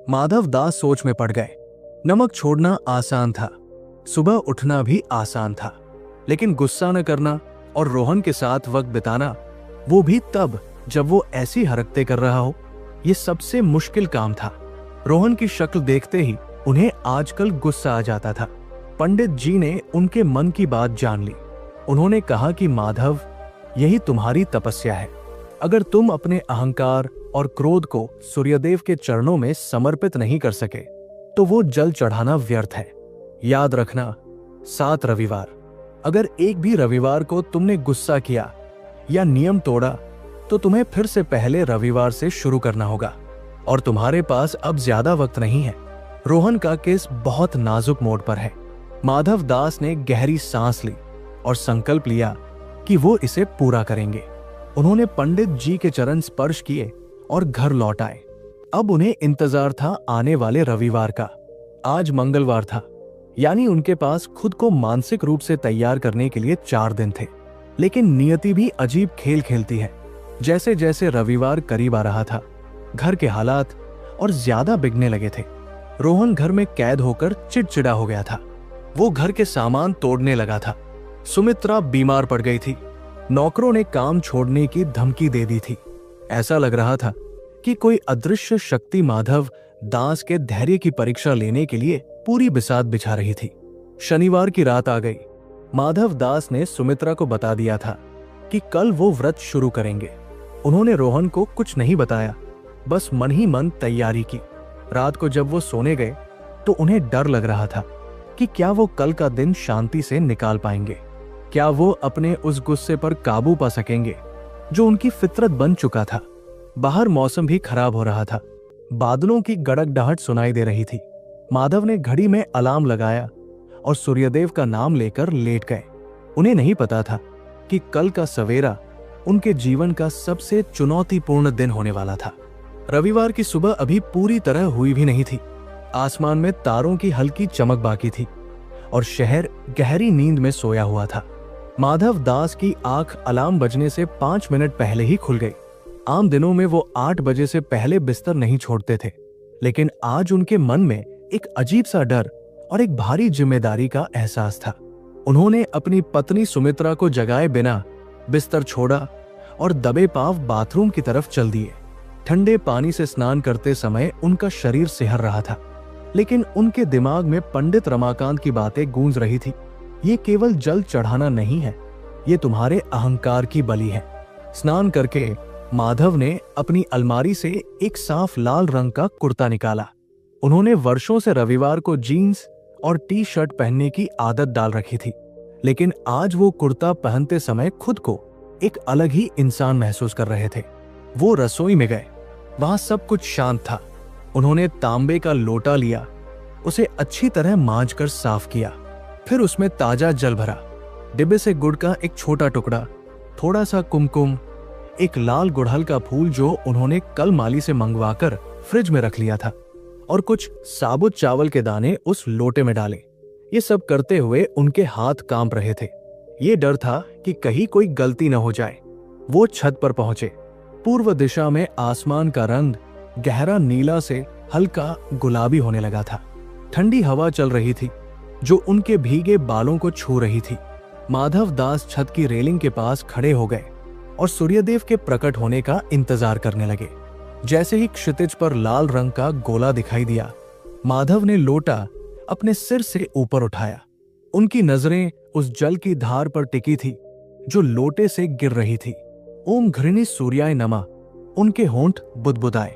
माधव दास सोच में पड़ गए। नमक छोड़ना आसान था, सुबह उठना भी आसान था, लेकिन गुस्सा न करना और रोहन के साथ वक्त बिताना, वो भी तब जब वो ऐसी हरकतें कर रहा हो, ये सबसे मुश्किल काम था। रोहन की शक्ल देखते ही उन्हें आजकल गुस्सा आ जाता था। पंडित जी ने उनके मन की बात जान ली। उन्होंने कहा कि माधव, यही तुम्हारी तपस्या है। अगर तुम अपने अहंकार और क्रोध को सूर्यदेव के चरणों में समर्पित नहीं कर सके तो वो जल चढ़ाना व्यर्थ है। याद रखना, 7 रविवार, अगर एक भी रविवार को तुमने गुस्सा किया या नियम तोड़ा तो तुम्हें फिर से पहले रविवार से शुरू करना होगा। और तुम्हारे पास अब ज्यादा वक्त नहीं है। रोहन का केस बहुत नाजुक मोड़ पर है। माधव दास ने गहरी सांस ली और संकल्प लिया कि वो इसे पूरा करेंगे। उन्होंने पंडित जी के चरण स्पर्श किए और घर लौट आए। अब उन्हें इंतजार था आने वाले रविवार का। आज मंगलवार था, यानी उनके पास खुद को मानसिक रूप से तैयार करने के लिए 4 दिन थे। लेकिन नियति भी अजीब खेल खेलती है। जैसे जैसे रविवार करीब आ रहा था, घर के हालात और ज्यादा बिगड़ने लगे थे। रोहन घर में कैद होकर चिड़चिड़ा हो गया था। वो घर के सामान तोड़ने लगा था। सुमित्रा बीमार पड़ गई थी। नौकरों ने काम छोड़ने की धमकी दे दी थी। ऐसा लग रहा था कि कोई अदृश्य शक्ति माधव दास के धैर्य की परीक्षा लेने के लिए पूरी बिसात बिछा रही थी। शनिवार की रात आ गई। माधव दास ने सुमित्रा को बता दिया था कि कल वो व्रत शुरू करेंगे। उन्होंने रोहन को कुछ नहीं बताया, बस मन ही मन तैयारी की। रात को जब वो सोने गए तो उन्हें डर लग रहा था कि क्या वो कल का दिन शांति से निकाल पाएंगे, क्या वो अपने उस गुस्से पर काबू पा सकेंगे जो उनकी फितरत बन चुका था। बाहर मौसम भी खराब हो रहा था। बादलों की गड़गड़ाहट सुनाई दे रही थी। माधव ने घड़ी में अलार्म लगाया और सूर्यदेव का नाम लेकर लेट गए। उन्हें नहीं पता था कि कल का सवेरा उनके जीवन का सबसे चुनौतीपूर्ण दिन होने वाला था। रविवार की सुबह अभी पूरी तरह हुई भी नहीं थी। आसमान में तारों की हल्की चमक बाकी थी और शहर गहरी नींद में सोया हुआ था। माधव दास की आंख अलार्म बजने से 5 मिनट पहले ही खुल गई। आम दिनों में वो 8 बजे से पहले बिस्तर नहीं छोड़ते थे, लेकिन आज उनके मन में एक अजीब सा डर और एक भारी जिम्मेदारी का एहसास था। उन्होंने अपनी पत्नी सुमित्रा को जगाए बिना बिस्तर छोड़ा और दबे पांव बाथरूम की तरफ चल दिए। ठंडे पानी से स्नान करते समय उनका शरीर सिहर रहा था, लेकिन उनके दिमाग में पंडित रमाकांत की बातें गूंज रही थी। ये केवल जल चढ़ाना नहीं है, ये तुम्हारे अहंकार की बलि है। स्नान करके माधव ने अपनी अलमारी से एक साफ लाल रंग का कुर्ता निकाला। उन्होंने वर्षों से रविवार को जीन्स और टी शर्ट पहनने की आदत डाल रखी थी, लेकिन आज वो कुर्ता पहनते समय खुद को एक अलग ही इंसान महसूस कर रहे थे। वो रसोई में गए। वहां सब कुछ शांत था। उन्होंने तांबे का लोटा लिया, उसे अच्छी तरह मांजकर साफ किया, फिर उसमें ताजा जल भरा। डिब्बे से गुड़ का एक छोटा टुकड़ा, थोड़ा सा कुमकुम, एक लाल गुड़हल का फूल जो उन्होंने कल माली से मंगवाकर फ्रिज में रख लिया था, और कुछ साबुत चावल के दाने उस लोटे में डाले। ये सब करते हुए उनके हाथ कांप रहे थे। ये डर था कि कहीं कोई गलती न हो जाए। वो छत पर पहुंचे। पूर्व दिशा में आसमान का रंग गहरा नीला से हल्का गुलाबी होने लगा था। ठंडी हवा चल रही थी जो उनके भीगे बालों को छू रही थी। माधव दास छत की रेलिंग के पास खड़े हो गए और सूर्यदेव के प्रकट होने का इंतजार करने लगे। जैसे ही क्षितिज पर लाल रंग का गोला दिखाई दिया, माधव ने लोटा अपने सिर से ऊपर उठाया। उनकी नजरें उस जल की धार पर टिकी थी जो लोटे से गिर रही थी। ओम घृणी सूर्याय नमः। उनके होंठ बुदबुदाए।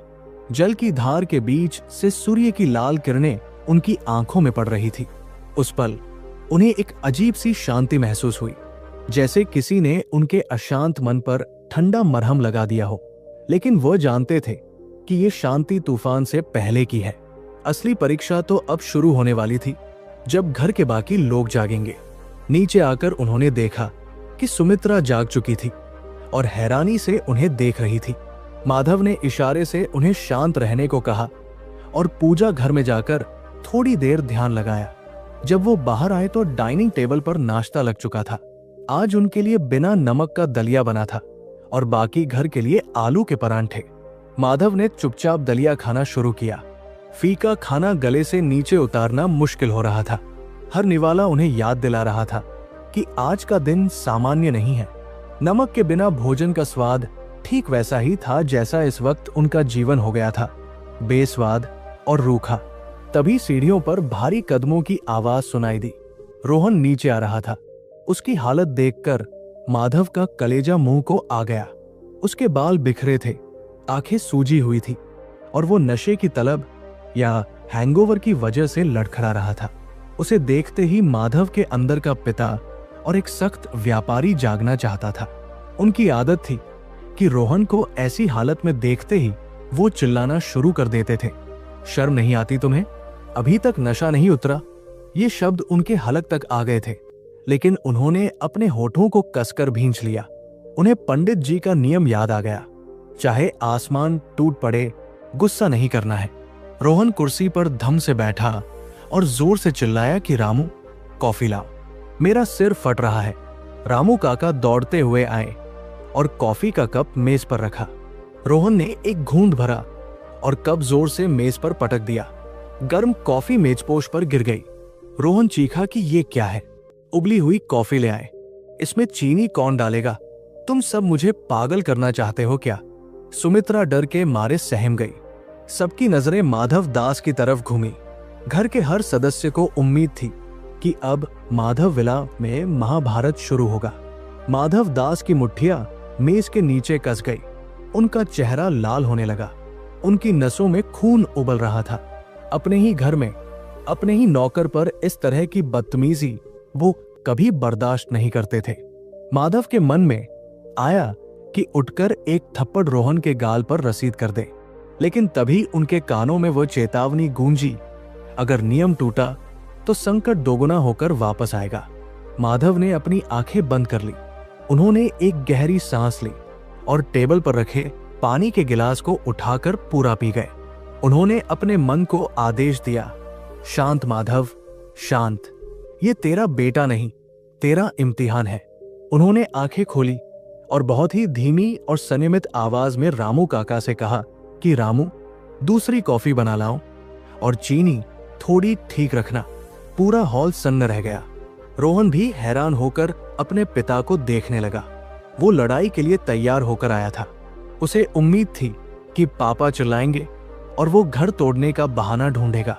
जल की धार के बीच से सूर्य की लाल किरणें उनकी आंखों में पड़ रही थी। उस पल उन्हें एक अजीब सी शांति महसूस हुई, जैसे किसी ने उनके अशांत मन पर ठंडा मरहम लगा दिया हो। लेकिन वह जानते थे कि ये शांति तूफान से पहले की है। असली परीक्षा तो अब शुरू होने वाली थी, जब घर के बाकी लोग जागेंगे। नीचे आकर उन्होंने देखा कि सुमित्रा जाग चुकी थी और हैरानी से उन्हें देख रही थी। माधव ने इशारे से उन्हें शांत रहने को कहा और पूजा घर में जाकर थोड़ी देर ध्यान लगाया। जब वो बाहर आए तो डाइनिंग टेबल पर नाश्ता लग चुका था। आज उनके लिए बिना नमक का दलिया बना था और बाकी घर के लिए आलू के परांठे। माधव ने चुपचाप दलिया खाना शुरू किया। फीका खाना गले से नीचे उतारना मुश्किल हो रहा था। हर निवाला उन्हें याद दिला रहा था कि आज का दिन सामान्य नहीं है। नमक के बिना भोजन का स्वाद ठीक वैसा ही था जैसा इस वक्त उनका जीवन हो गया था, बेस्वाद और रूखा। तभी सीढ़ियों पर भारी कदमों की आवाज सुनाई दी। रोहन नीचे आ रहा था। उसकी हालत देखकर माधव का कलेजा मुंह को आ गया। उसके बाल बिखरे थे, आंखें सूजी हुई थी और वो नशे की तलब या हैंगओवर की वजह से लड़खड़ा रहा था। उसे देखते ही माधव के अंदर का पिता और एक सख्त व्यापारी जागना चाहता था। उनकी आदत थी कि रोहन को ऐसी हालत में देखते ही वो चिल्लाना शुरू कर देते थे। शर्म नहीं आती तुम्हें? अभी तक नशा नहीं उतरा? ये शब्द उनके हलक तक आ गए थे, लेकिन उन्होंने अपने होठों को कसकर भींच लिया। उन्हें पंडित जी का नियम याद आ गया, चाहे आसमान टूट पड़े, गुस्सा नहीं करना है। रोहन कुर्सी पर धम से बैठा और जोर से चिल्लाया कि रामू, कॉफी लाओ, मेरा सिर फट रहा है। रामू काका दौड़ते हुए आए और कॉफी का कप मेज पर रखा। रोहन ने एक घूंट भरा और कप जोर से मेज पर पटक दिया। गर्म कॉफी मेजपोश पर गिर गई। रोहन चीखा कि ये क्या है? उबली हुई कॉफी ले आए। इसमें चीनी कौन डालेगा? तुम सब मुझे पागल करना चाहते हो क्या? सुमित्रा डर के मारे सहम गई। सबकी नजरें माधव दास की तरफ घूमी। घर के हर सदस्य को उम्मीद थी कि अब माधव विला में महाभारत शुरू होगा। माधव दास की मुट्ठियां मेज के नीचे कस गई। उनका चेहरा लाल होने लगा। उनकी नसों में खून उबल रहा था। अपने ही घर में अपने ही नौकर पर इस तरह की बदतमीजी वो कभी बर्दाश्त नहीं करते थे। माधव के मन में आया कि उठकर एक थप्पड़ रोहन के गाल पर रसीद कर दे, लेकिन तभी उनके कानों में वो चेतावनी गूंजी, अगर नियम टूटा तो संकट दोगुना होकर वापस आएगा। माधव ने अपनी आंखें बंद कर ली। उन्होंने एक गहरी सांस ली और टेबल पर रखे पानी के गिलास को उठाकर पूरा पी गए। उन्होंने अपने मन को आदेश दिया, शांत माधव, शांत। ये तेरा बेटा नहीं, तेरा इम्तिहान है। उन्होंने आंखें खोली और बहुत ही धीमी और संयमित आवाज में रामू काका से कहा कि रामू, दूसरी कॉफी बना लाओ और चीनी थोड़ी ठीक रखना। पूरा हॉल सन्न रह गया। रोहन भी हैरान होकर अपने पिता को देखने लगा। वो लड़ाई के लिए तैयार होकर आया था। उसे उम्मीद थी कि पापा चिल्लाएंगे और वो घर तोड़ने का बहाना ढूंढेगा,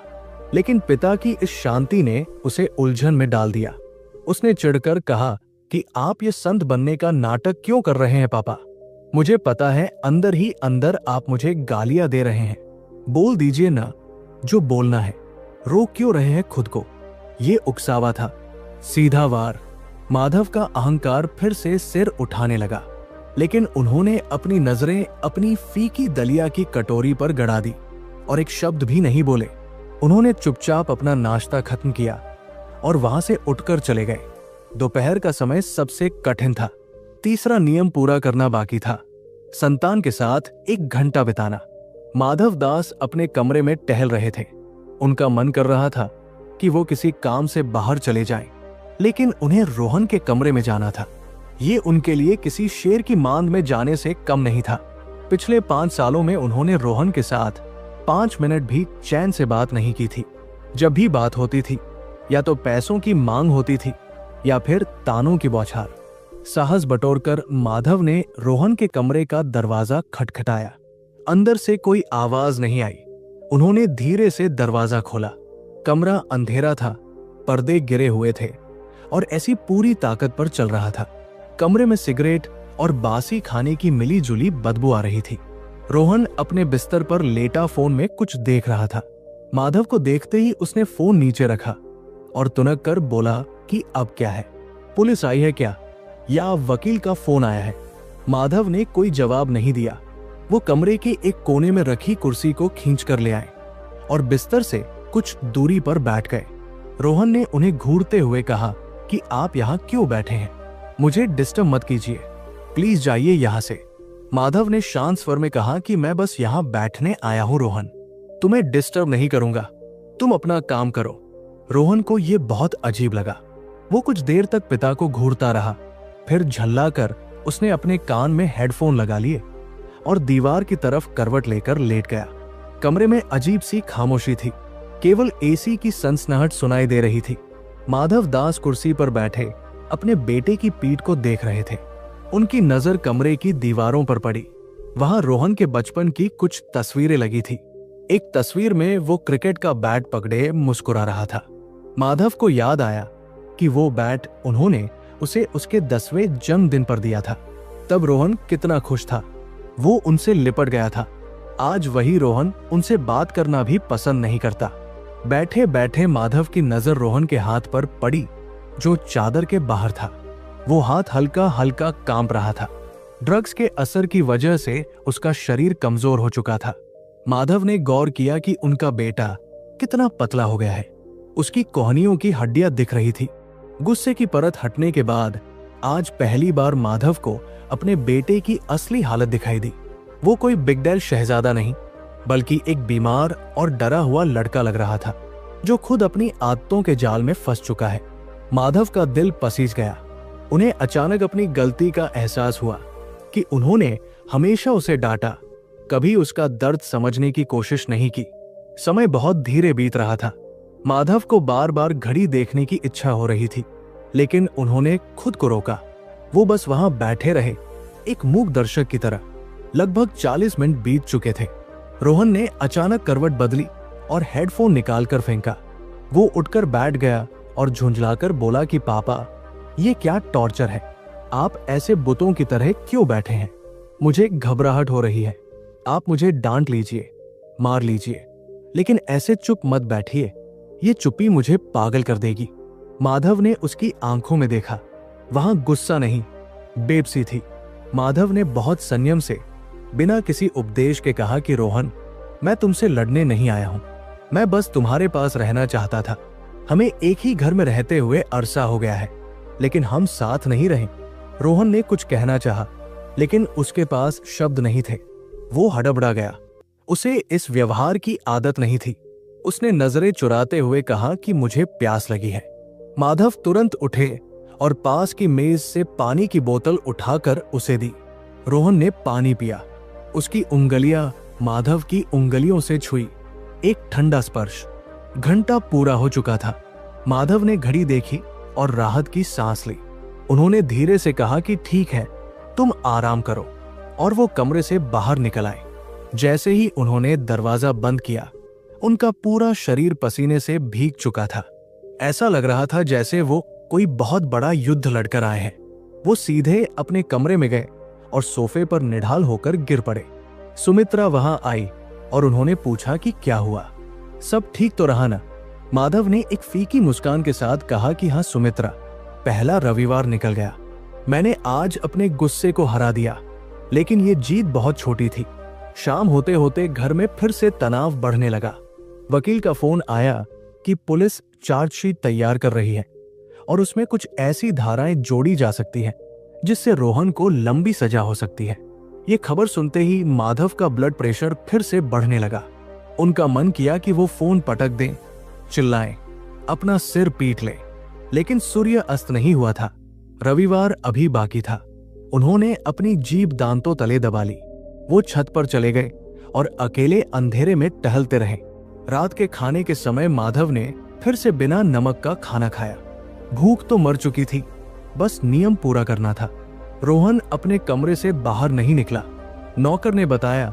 लेकिन पिता की इस शांति ने उसे उलझन में डाल दिया। उसने चिढ़कर कहा कि आप ये संत बनने का नाटक क्यों कर रहे हैं पापा? मुझे पता है अंदर ही अंदर आप मुझे गालियां दे रहे हैं। बोल दीजिए ना जो बोलना है, रोक क्यों रहे हैं खुद को? ये उकसावा था, सीधा वार। माधव का अहंकार फिर से सिर उठाने लगा, लेकिन उन्होंने अपनी नजरें अपनी फीकी दलिया की कटोरी पर गड़ा दी और एक शब्द भी नहीं बोले। उन्होंने चुपचाप अपना नाश्ता खत्म किया और वहां से उठकर चले गए। दोपहर का समय सबसे कठिन था। तीसरा नियम पूरा करना बाकी था, संतान के साथ 1 घंटा बिताना। माधव दास अपने कमरे में टहल रहे थे। उनका मन कर रहा था कि वो किसी काम से बाहर चले जाएं, लेकिन उन्हें रोहन के कमरे में जाना था। ये उनके लिए किसी शेर की मांद में जाने से कम नहीं था। पिछले 5 सालों में उन्होंने रोहन के साथ 5 मिनट भी चैन से बात नहीं की थी। जब भी बात होती थी, या तो पैसों की मांग होती थी या फिर तानों की बौछार। साहस बटोरकर माधव ने रोहन के कमरे का दरवाजा खटखटाया। अंदर से कोई आवाज नहीं आई। उन्होंने धीरे से दरवाजा खोला। कमरा अंधेरा था, पर्दे गिरे हुए थे और ऐसी पूरी ताकत पर चल रहा था। कमरे में सिगरेट और बासी खाने की मिली जुली बदबू आ रही थी। रोहन अपने बिस्तर पर लेटा फोन में कुछ देख रहा था। माधव को देखते ही उसने फोन नीचे रखा और तुनक कर बोला कि अब क्या है? पुलिस आई है क्या, या वकील का फोन आया है? माधव ने कोई जवाब नहीं दिया। वो कमरे के एक कोने में रखी कुर्सी को खींच कर ले आए और बिस्तर से कुछ दूरी पर बैठ गए। रोहन ने उन्हें घूरते हुए कहा कि आप यहाँ क्यों बैठे हैं? मुझे डिस्टर्ब मत कीजिए, प्लीज जाइए यहाँ से। माधव ने शांत स्वर में कहा कि मैं बस यहाँ बैठने आया हूँ रोहन, तुम्हें डिस्टर्ब नहीं करूंगा, तुम अपना काम करो। रोहन को यह बहुत अजीब लगा। वो कुछ देर तक पिता को घूरता रहा, फिर झल्लाकर उसने अपने कान में हेडफोन लगा लिए और दीवार की तरफ करवट लेकर लेट गया। कमरे में अजीब सी खामोशी थी, केवल एसी की सनसनाहट सुनाई दे रही थी। माधव दास कुर्सी पर बैठे अपने बेटे की पीठ को देख रहे थे। उनकी नजर कमरे की दीवारों पर पड़ी। वहां रोहन के बचपन की कुछ तस्वीरें लगी थी। एक तस्वीर में वो क्रिकेट का बैट पकड़े मुस्कुरा रहा था। माधव को याद आया कि वो बैट उन्होंने उसे उसके 10वें जन्मदिन पर दिया था। तब रोहन कितना खुश था। वो उनसे लिपट गया था। आज वही रोहन उनसे बात करना भी पसंद नहीं करता। बैठे बैठे माधव की नजर रोहन के हाथ पर पड़ी जो चादर के बाहर था। वो हाथ हल्का हल्का कांप रहा था। ड्रग्स के असर की वजह से उसका शरीर कमजोर हो चुका था। माधव ने गौर किया कि उनका बेटा कितना पतला हो गया है। उसकी कोहनियों की हड्डियां दिख रही थी। गुस्से की परत हटने के बाद आज पहली बार माधव को अपने बेटे की असली हालत दिखाई दी। वो कोई बिगडैल शहजादा नहीं, बल्कि एक बीमार और डरा हुआ लड़का लग रहा था जो खुद अपनी आदतों के जाल में फंस चुका है। माधव का दिल पसीज गया। उन्हें अचानक अपनी गलती का एहसास हुआ कि उन्होंने हमेशा उसे डांटा, कभी उसका दर्द समझने की कोशिश नहीं की। समय बहुत धीरे बीत रहा था। माधव को बार बार घड़ी देखने की इच्छा हो रही थी, लेकिन उन्होंने खुद को रोका। वो बस वहां बैठे रहे, एक मूक दर्शक की तरह। लगभग 40 मिनट बीत चुके थे। रोहन ने अचानक करवट बदली और हेडफोन निकालकर फेंका। वो उठकर बैठ गया और झुंझलाकर बोला कि पापा, ये क्या टॉर्चर है? आप ऐसे बुतों की तरह क्यों बैठे हैं? मुझे घबराहट हो रही है। आप मुझे डांट लीजिए, मार लीजिए, लेकिन ऐसे चुप मत बैठिए। ये चुप्पी मुझे पागल कर देगी। माधव ने उसकी आंखों में देखा। वहां गुस्सा नहीं, बेबसी थी। माधव ने बहुत संयम से, बिना किसी उपदेश के कहा कि रोहन, मैं तुमसे लड़ने नहीं आया हूं। मैं बस तुम्हारे पास रहना चाहता था। हमें एक ही घर में रहते हुए अरसा हो गया है, लेकिन हम साथ नहीं रहे। रोहन ने कुछ कहना चाहा, लेकिन उसके पास शब्द नहीं थे। वो हड़बड़ा गया। उसे इस व्यवहार की आदत नहीं थी। उसने नजरें चुराते हुए कहा कि मुझे प्यास लगी है। माधव तुरंत उठे और पास की मेज से पानी की बोतल उठाकर उसे दी। रोहन ने पानी पिया। उसकी उंगलियां माधव की उंगलियों से छुई। एक ठंडा स्पर्श। घंटा पूरा हो चुका था। माधव ने घड़ी देखी और राहत की सांस ली। उन्होंने धीरे से कहा कि ठीक है, तुम आराम करो, और वो कमरे से बाहर निकल आए। जैसे ही उन्होंने दरवाजा बंद किया, उनका पूरा शरीर पसीने से भीग चुका था। ऐसा लग रहा था जैसे वो कोई बहुत बड़ा युद्ध लड़कर आए हैं। वो सीधे अपने कमरे में गए और सोफे पर निढाल होकर गिर पड़े। सुमित्रा वहां आई और उन्होंने पूछा कि क्या हुआ, सब ठीक तो रहा ना? माधव ने एक फीकी मुस्कान के साथ कहा कि हाँ सुमित्रा, पहला रविवार निकल गया। मैंने आज अपने गुस्से को हरा दिया, लेकिन ये जीत बहुत छोटी थी। शाम होते होते घर में फिर से तनाव बढ़ने लगा। वकील का फोन आया कि पुलिस चार्जशीट तैयार कर रही है और उसमें कुछ ऐसी धाराएं जोड़ी जा सकती हैं जिससे रोहन को लंबी सजा हो सकती है। ये खबर सुनते ही माधव का ब्लड प्रेशर फिर से बढ़ने लगा। उनका मन किया कि वो फोन पटक दें, चिल्लाएं, अपना सिर पीट ले, लेकिन सूर्य अस्त नहीं हुआ था। रविवार अभी बाकी था। उन्होंने अपनी जीभ दांतों तले दबा ली। वो छत पर चले गए और अकेले अंधेरे में टहलते रहे। रात के खाने के समय माधव ने फिर से बिना नमक का खाना खाया। भूख तो मर चुकी थी, बस नियम पूरा करना था। रोहन अपने कमरे से बाहर नहीं निकला। नौकर ने बताया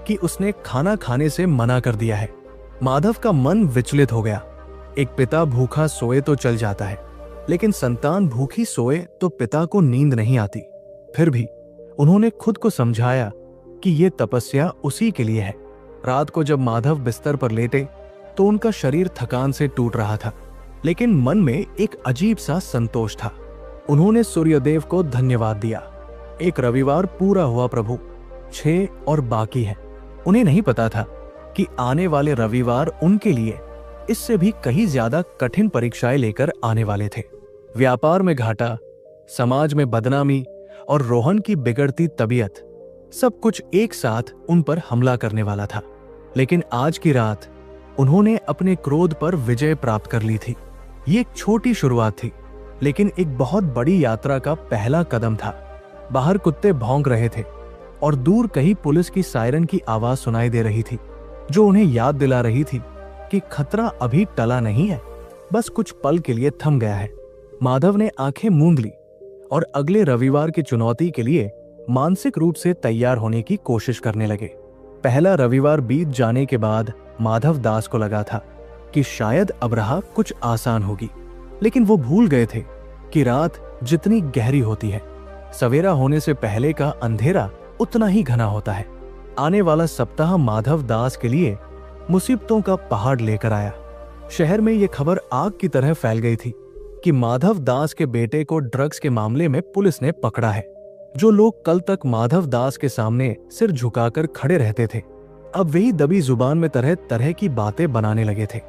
कि उसने खाना खाने से मना कर दिया है। माधव का मन विचलित हो गया। एक पिता भूखा सोए तो चल जाता है, लेकिन संतान भूखी सोए तो पिता को नींद नहीं आती। फिर भी उन्होंने खुद को समझाया कि ये तपस्या उसी के लिए है। रात को जब माधव बिस्तर पर लेटे तो उनका शरीर थकान से टूट रहा था, लेकिन मन में एक अजीब सा संतोष था। उन्होंने सूर्यदेव को धन्यवाद दिया। एक रविवार पूरा हुआ प्रभु, 6 और बाकी है। उन्हें नहीं पता था कि आने वाले रविवार उनके लिए इससे भी कहीं ज्यादा कठिन परीक्षाएं लेकर आने वाले थे। व्यापार में घाटा, समाज में बदनामी और रोहन की बिगड़ती तबीयत, सब कुछ एक साथ उन पर हमला करने वाला था। लेकिन आज की रात उन्होंने अपने क्रोध पर विजय प्राप्त कर ली थी। ये एक छोटी शुरुआत थी, लेकिन एक बहुत बड़ी यात्रा का पहला कदम था। बाहर कुत्ते भौंक रहे थे और दूर कहीं पुलिस की सायरन की आवाज सुनाई दे रही थी, जो उन्हें याद दिला रही थी कि खतरा अभी टला नहीं है, बस कुछ पल के लिए थम गया है। माधव ने आंखें मूंद ली और अगले रविवार की चुनौती के लिए मानसिक रूप से तैयार होने की कोशिश करने लगे। पहला रविवार बीत जाने के बाद माधव दास को लगा था कि शायद अब राह कुछ आसान होगी, लेकिन वो भूल गए थे कि रात जितनी गहरी होती है, सवेरा होने से पहले का अंधेरा उतना ही घना होता है। आने वाला सप्ताह माधव दास के लिए मुसीबतों का पहाड़ लेकर आया। शहर में ये खबर आग की तरह फैल गई थी कि माधव दास के बेटे को ड्रग्स के मामले में पुलिस ने पकड़ा है। जो लोग कल तक माधव दास के सामने सिर झुकाकर खड़े रहते थे, अब वही दबी जुबान में तरह तरह की बातें बनाने लगे थे।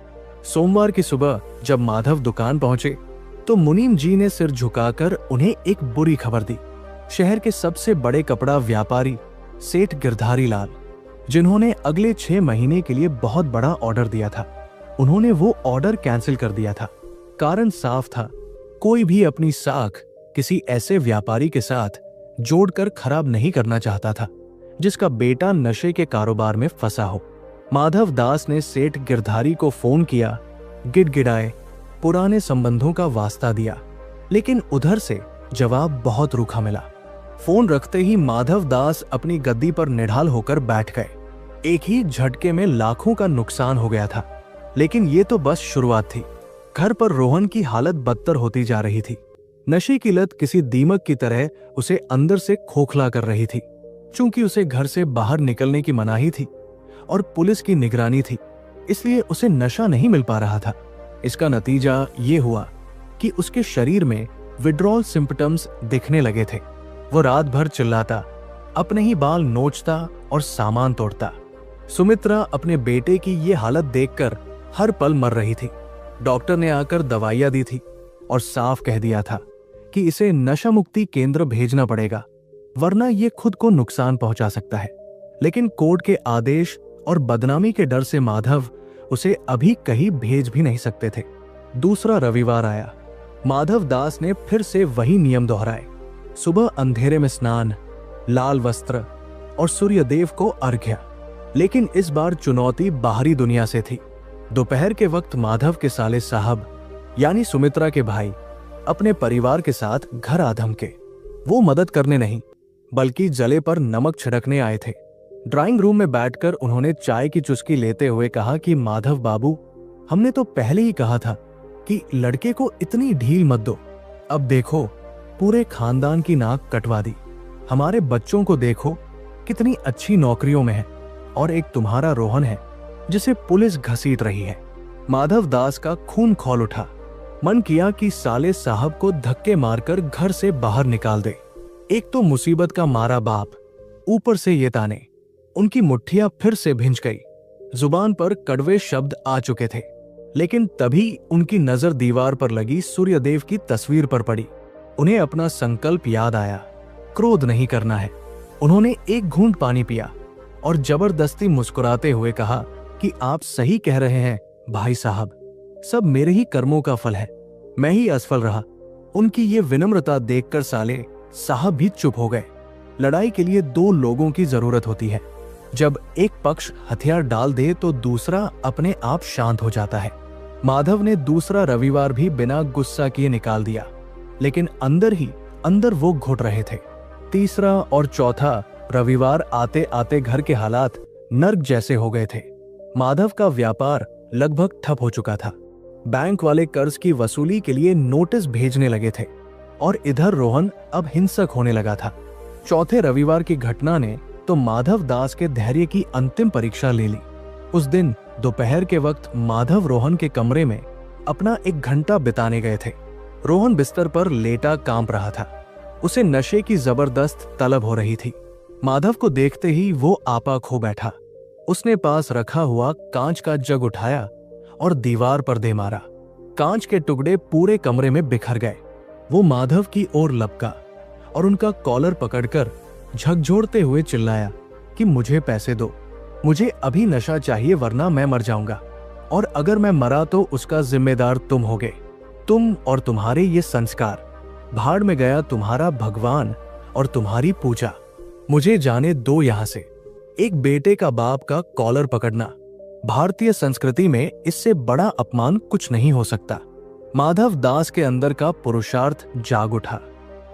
सोमवार की सुबह जब माधव दुकान पहुंचे तो मुनीम जी ने सिर झुकाकर उन्हें एक बुरी खबर दी। शहर के सबसे बड़े कपड़ा व्यापारी सेठ गिरधारी लाल, जिन्होंने अगले 6 महीने के लिए बहुत बड़ा ऑर्डर दिया था, उन्होंने वो ऑर्डर कैंसिल कर दिया था। कारण साफ था, कोई भी अपनी साख किसी ऐसे व्यापारी के साथ जोड़कर खराब नहीं करना चाहता था जिसका बेटा नशे के कारोबार में फंसा हो। माधव दास ने सेठ गिरधारी को फोन किया, गिड़गिड़ाए, पुराने संबंधों का वास्ता दिया, लेकिन उधर से जवाब बहुत रूखा मिला। फोन रखते ही माधव दास अपनी गद्दी पर निढाल होकर बैठ गए। एक ही झटके में लाखों का नुकसान हो गया था, लेकिन ये तो बस शुरुआत थी। घर पर रोहन की हालत बदतर होती जा रही थी। नशे की लत किसी दीमक की तरह उसे अंदर से खोखला कर रही थी। चूंकि उसे घर से बाहर निकलने की मनाही थी और पुलिस की निगरानी थी, इसलिए उसे नशा नहीं मिल पा रहा था। इसका नतीजा ये हुआ कि उसके शरीर में विड्रॉल सिम्पटम्स दिखने लगे थे। वो रात भर चिल्लाता, अपने ही बाल नोचता और सामान तोड़ता। सुमित्रा अपने बेटे की ये हालत देखकर हर पल मर रही थी। डॉक्टर ने आकर दवाइयां दी थी और साफ कह दिया था कि इसे नशा मुक्ति केंद्र भेजना पड़ेगा, वरना ये खुद को नुकसान पहुंचा सकता है। लेकिन कोर्ट के आदेश और बदनामी के डर से माधव उसे अभी कहीं भेज भी नहीं सकते थे। दूसरा रविवार आया। माधव दास ने फिर से वही नियम दोहराए। सुबह अंधेरे में स्नान, लाल वस्त्र और सूर्यदेव को अर्घ्य। लेकिन इस बार चुनौती बाहरी दुनिया से थी। दोपहर के वक्त माधव के साले साहब यानी सुमित्रा के भाई अपने परिवार के साथ घर आ धमके। वो मदद करने नहीं, बल्कि जले पर नमक छिड़कने आए थे। ड्राइंग रूम में बैठकर उन्होंने चाय की चुस्की लेते हुए कहा कि माधव बाबू, हमने तो पहले ही कहा था कि लड़के को इतनी ढील मत दो। अब देखो, पूरे खानदान की नाक कटवा दी। हमारे बच्चों को देखो, कितनी अच्छी नौकरियों में है, और एक तुम्हारा रोहन है जिसे पुलिस घसीट रही है। माधव दास का खून खौल उठा। मन किया कि साले साहब को धक्के मारकर घर से बाहर निकाल दे। एक तो मुसीबत का मारा बाप, ऊपर से ये ताने। उनकी मुट्ठियां फिर से भिंच गई। जुबान पर कड़वे शब्द आ चुके थे, लेकिन तभी उनकी नजर दीवार पर लगी सूर्यदेव की तस्वीर पर पड़ी। उन्हें अपना संकल्प याद आया, क्रोध नहीं करना है। उन्होंने एक घूंट पानी पिया और जबरदस्ती मुस्कुराते हुए कहा कि आप सही कह रहे हैं भाई साहब, सब मेरे ही कर्मों का फल है, मैं ही असफल रहा। उनकी ये विनम्रता देखकर साले साहब भी चुप हो गए। लड़ाई के लिए दो लोगों की जरूरत होती है। जब एक पक्ष हथियार डाल दे तो दूसरा अपने आप शांत हो जाता है। माधव ने दूसरा रविवार भी बिना गुस्सा किए निकाल दिया, लेकिन अंदर ही अंदर वो घुट रहे थे। तीसरा और चौथा रविवार आते आते घर के हालात नर्क जैसे हो गए थे। माधव का व्यापार लगभग ठप हो चुका था। बैंक वाले कर्ज की वसूली के लिए नोटिस भेजने लगे थे और इधर रोहन अब हिंसक होने लगा था। चौथे रविवार की घटना ने तो माधव दास के धैर्य की अंतिम परीक्षा ले ली। उस दिन दोपहर के वक्त माधव रोहन के कमरे में अपना 1 घंटा बिताने गए थे। रोहन बिस्तर पर लेटा कांप रहा था। उसे नशे की जबरदस्त तलब हो रही थी। माधव को देखते ही वो आपा खो बैठा। उसने पास रखा हुआ कांच का जग उठाया और दीवार पर दे मारा। कांच के टुकड़े पूरे कमरे में बिखर गए। वो माधव की ओर लपका और उनका कॉलर पकड़कर झकझोरते हुए चिल्लाया कि मुझे पैसे दो, मुझे अभी नशा चाहिए, वरना मैं मर जाऊंगा, और अगर मैं मरा तो उसका जिम्मेदार तुम होगे। तुम और तुम्हारे ये संस्कार। भाड़ में गया तुम्हारा भगवान और तुम्हारी पूजा। मुझे जाने दो यहां से। एक बेटे का बाप का कॉलर पकड़ना, भारतीय संस्कृति में इससे बड़ा अपमान कुछ नहीं हो सकता। माधव दास के अंदर का पुरुषार्थ जाग उठा।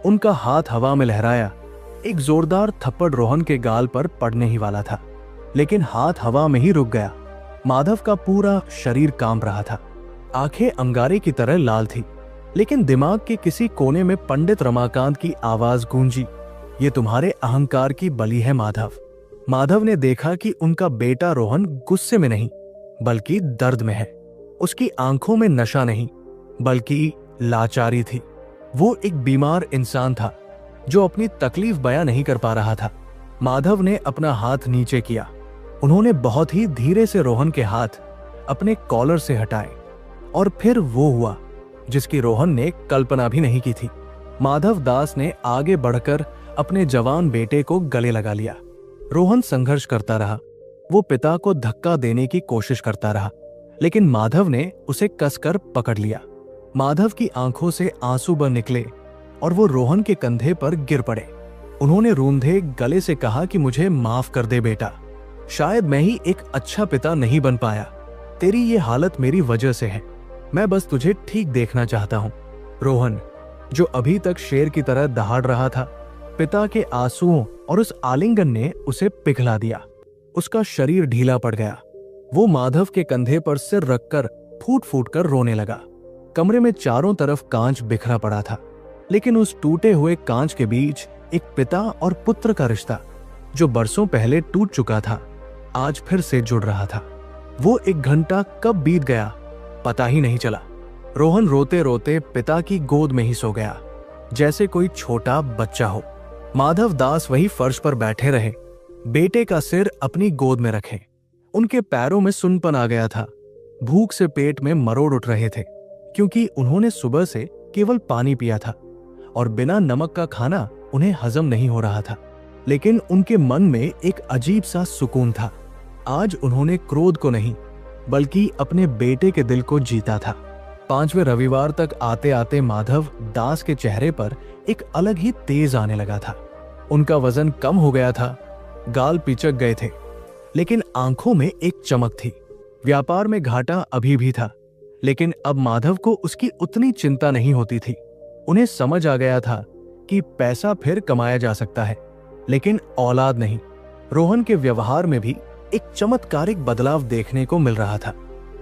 उनका हाथ हवा में लहराया। एक जोरदार थप्पड़ रोहन के गाल पर पड़ने ही वाला था, लेकिन हाथ हवा में ही रुक गया। माधव का पूरा शरीर कांप रहा था। आंखें अंगारे की तरह लाल थी, लेकिन दिमाग के किसी कोने में पंडित रमाकांत की आवाज गूंजी, ये तुम्हारे अहंकार की बलि है माधव। माधव ने देखा कि उनका बेटा रोहन गुस्से में नहीं, बल्कि दर्द में है। उसकी आंखों में नशा नहीं, बल्कि लाचारी थी। वो एक बीमार इंसान था जो अपनी तकलीफ बयां नहीं कर पा रहा था। माधव ने अपना हाथ नीचे किया। उन्होंने बहुत ही धीरे से रोहन के हाथ अपने कॉलर से हटाए, और फिर वो हुआ जिसकी रोहन ने कल्पना भी नहीं की थी। माधव दास ने आगे बढ़कर अपने जवान बेटे को गले लगा लिया। रोहन संघर्ष करता रहा। वो पिता को धक्का देने की कोशिश करता रहा, लेकिन माधव ने उसे कसकर पकड़ लिया। माधव की आंखों से आंसू बह निकले और वो रोहन के कंधे पर गिर पड़े। उन्होंने रूंधे गले से कहा कि मुझे माफ कर दे बेटा, शायद मैं ही एक अच्छा पिता नहीं बन पाया। तेरी ये हालत मेरी वजह से है। मैं बस तुझे ठीक देखना चाहता हूँ। रोहन, जो अभी तक शेर की तरह दहाड़ रहा था, पिता के आंसुओं और उस आलिंगन ने उसे पिघला दिया। उसका शरीर ढीला पड़ गया। वो माधव के कंधे पर सिर रखकर फूट फूट कर रोने लगा। कमरे में चारों तरफ कांच बिखरा पड़ा था, लेकिन उस टूटे हुए कांच के बीच एक पिता और पुत्र का रिश्ता, जो बरसों पहले टूट चुका था, आज फिर से जुड़ रहा था। वो 1 घंटा कब बीत गया पता ही नहीं चला। रोहन रोते रोते पिता की गोद में ही सो गया, जैसे कोई छोटा बच्चा हो। माधव दास वही फर्श पर बैठे रहे, बेटे का सिर अपनी गोद में रखे। उनके पैरों में सुनपन आ गया था। भूख से पेट में मरोड़ उठ रहे थे, क्योंकि उन्होंने सुबह से केवल पानी पिया था और बिना नमक का खाना उन्हें हजम नहीं हो रहा था। लेकिन उनके मन में एक अजीब सा सुकून था। आज उन्होंने क्रोध को नहीं, बल्कि अपने बेटे के दिल को जीता था। 5वें रविवार तक आते आते माधव दास के चेहरे पर एक अलग ही तेज आने लगा था। उनका वजन कम हो गया था, गाल पिचक गए थे, लेकिन आंखों में एक चमक थी। व्यापार में घाटा अभी भी था, लेकिन अब माधव को उसकी उतनी चिंता नहीं होती थी। उन्हें समझ आ गया था कि पैसा फिर कमाया जा सकता है, लेकिन औलाद नहीं। रोहन के व्यवहार में भी एक चमत्कारिक बदलाव देखने को मिल रहा था।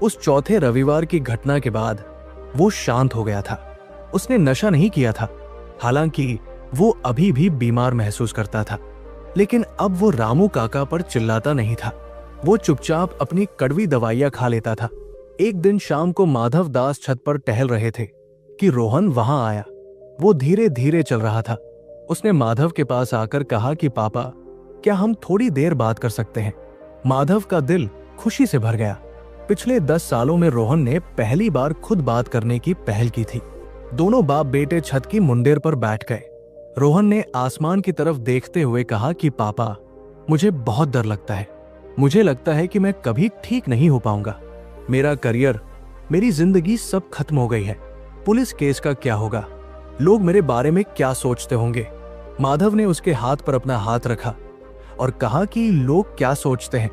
उस चौथे रविवार की घटना के बाद वो शांत हो गया था। उसने नशा नहीं किया था, हालांकि वो अभी भी बीमार महसूस करता था, लेकिन अब वो रामू काका पर चिल्लाता नहीं था। वो चुपचाप अपनी कड़वी दवाइयां खा लेता था। एक दिन शाम को माधव दास छत पर टहल रहे थे कि रोहन वहां आया। वो धीरे धीरे चल रहा था। उसने माधव के पास आकर कहा कि पापा, क्या हम थोड़ी देर बात कर सकते हैं? माधव का दिल खुशी से भर गया। पिछले 10 सालों में रोहन ने पहली बार खुद बात करने की पहल की थी। दोनों बाप बेटे छत की मुंडेर पर बैठ गए। रोहन ने आसमान की तरफ देखते हुए कहा कि पापा, मुझे बहुत डर लगता है। मुझे लगता है कि मैं कभी ठीक नहीं हो पाऊंगा। मेरा करियर, मेरी जिंदगी सब खत्म हो गई है। पुलिस केस का क्या होगा? लोग मेरे बारे में क्या सोचते होंगे? माधव ने उसके हाथ पर अपना हाथ रखा और कहा कि लोग क्या सोचते हैं,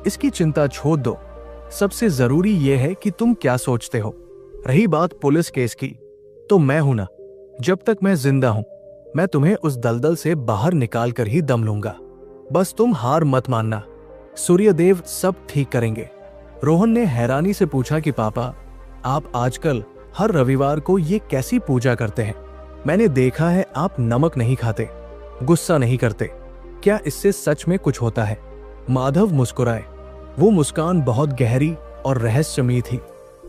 इसकी चिंता छोड़ दो। सबसे जरूरी यह है कि तुम क्या सोचते हो। रही बात पुलिस केस की, तो मैं हूं ना। जब तक मैं जिंदा हूं, मैं तुम्हें उस दलदल से बाहर निकाल कर ही दम लूंगा। बस तुम हार मत मानना, सूर्यदेव सब ठीक करेंगे। रोहन ने हैरानी से पूछा कि पापा, आप आजकल हर रविवार को ये कैसी पूजा करते हैं? मैंने देखा है आप नमक नहीं खाते, गुस्सा नहीं करते। क्या इससे सच में कुछ होता है? माधव मुस्कुराए। वो मुस्कान बहुत गहरी और रहस्यमयी थी।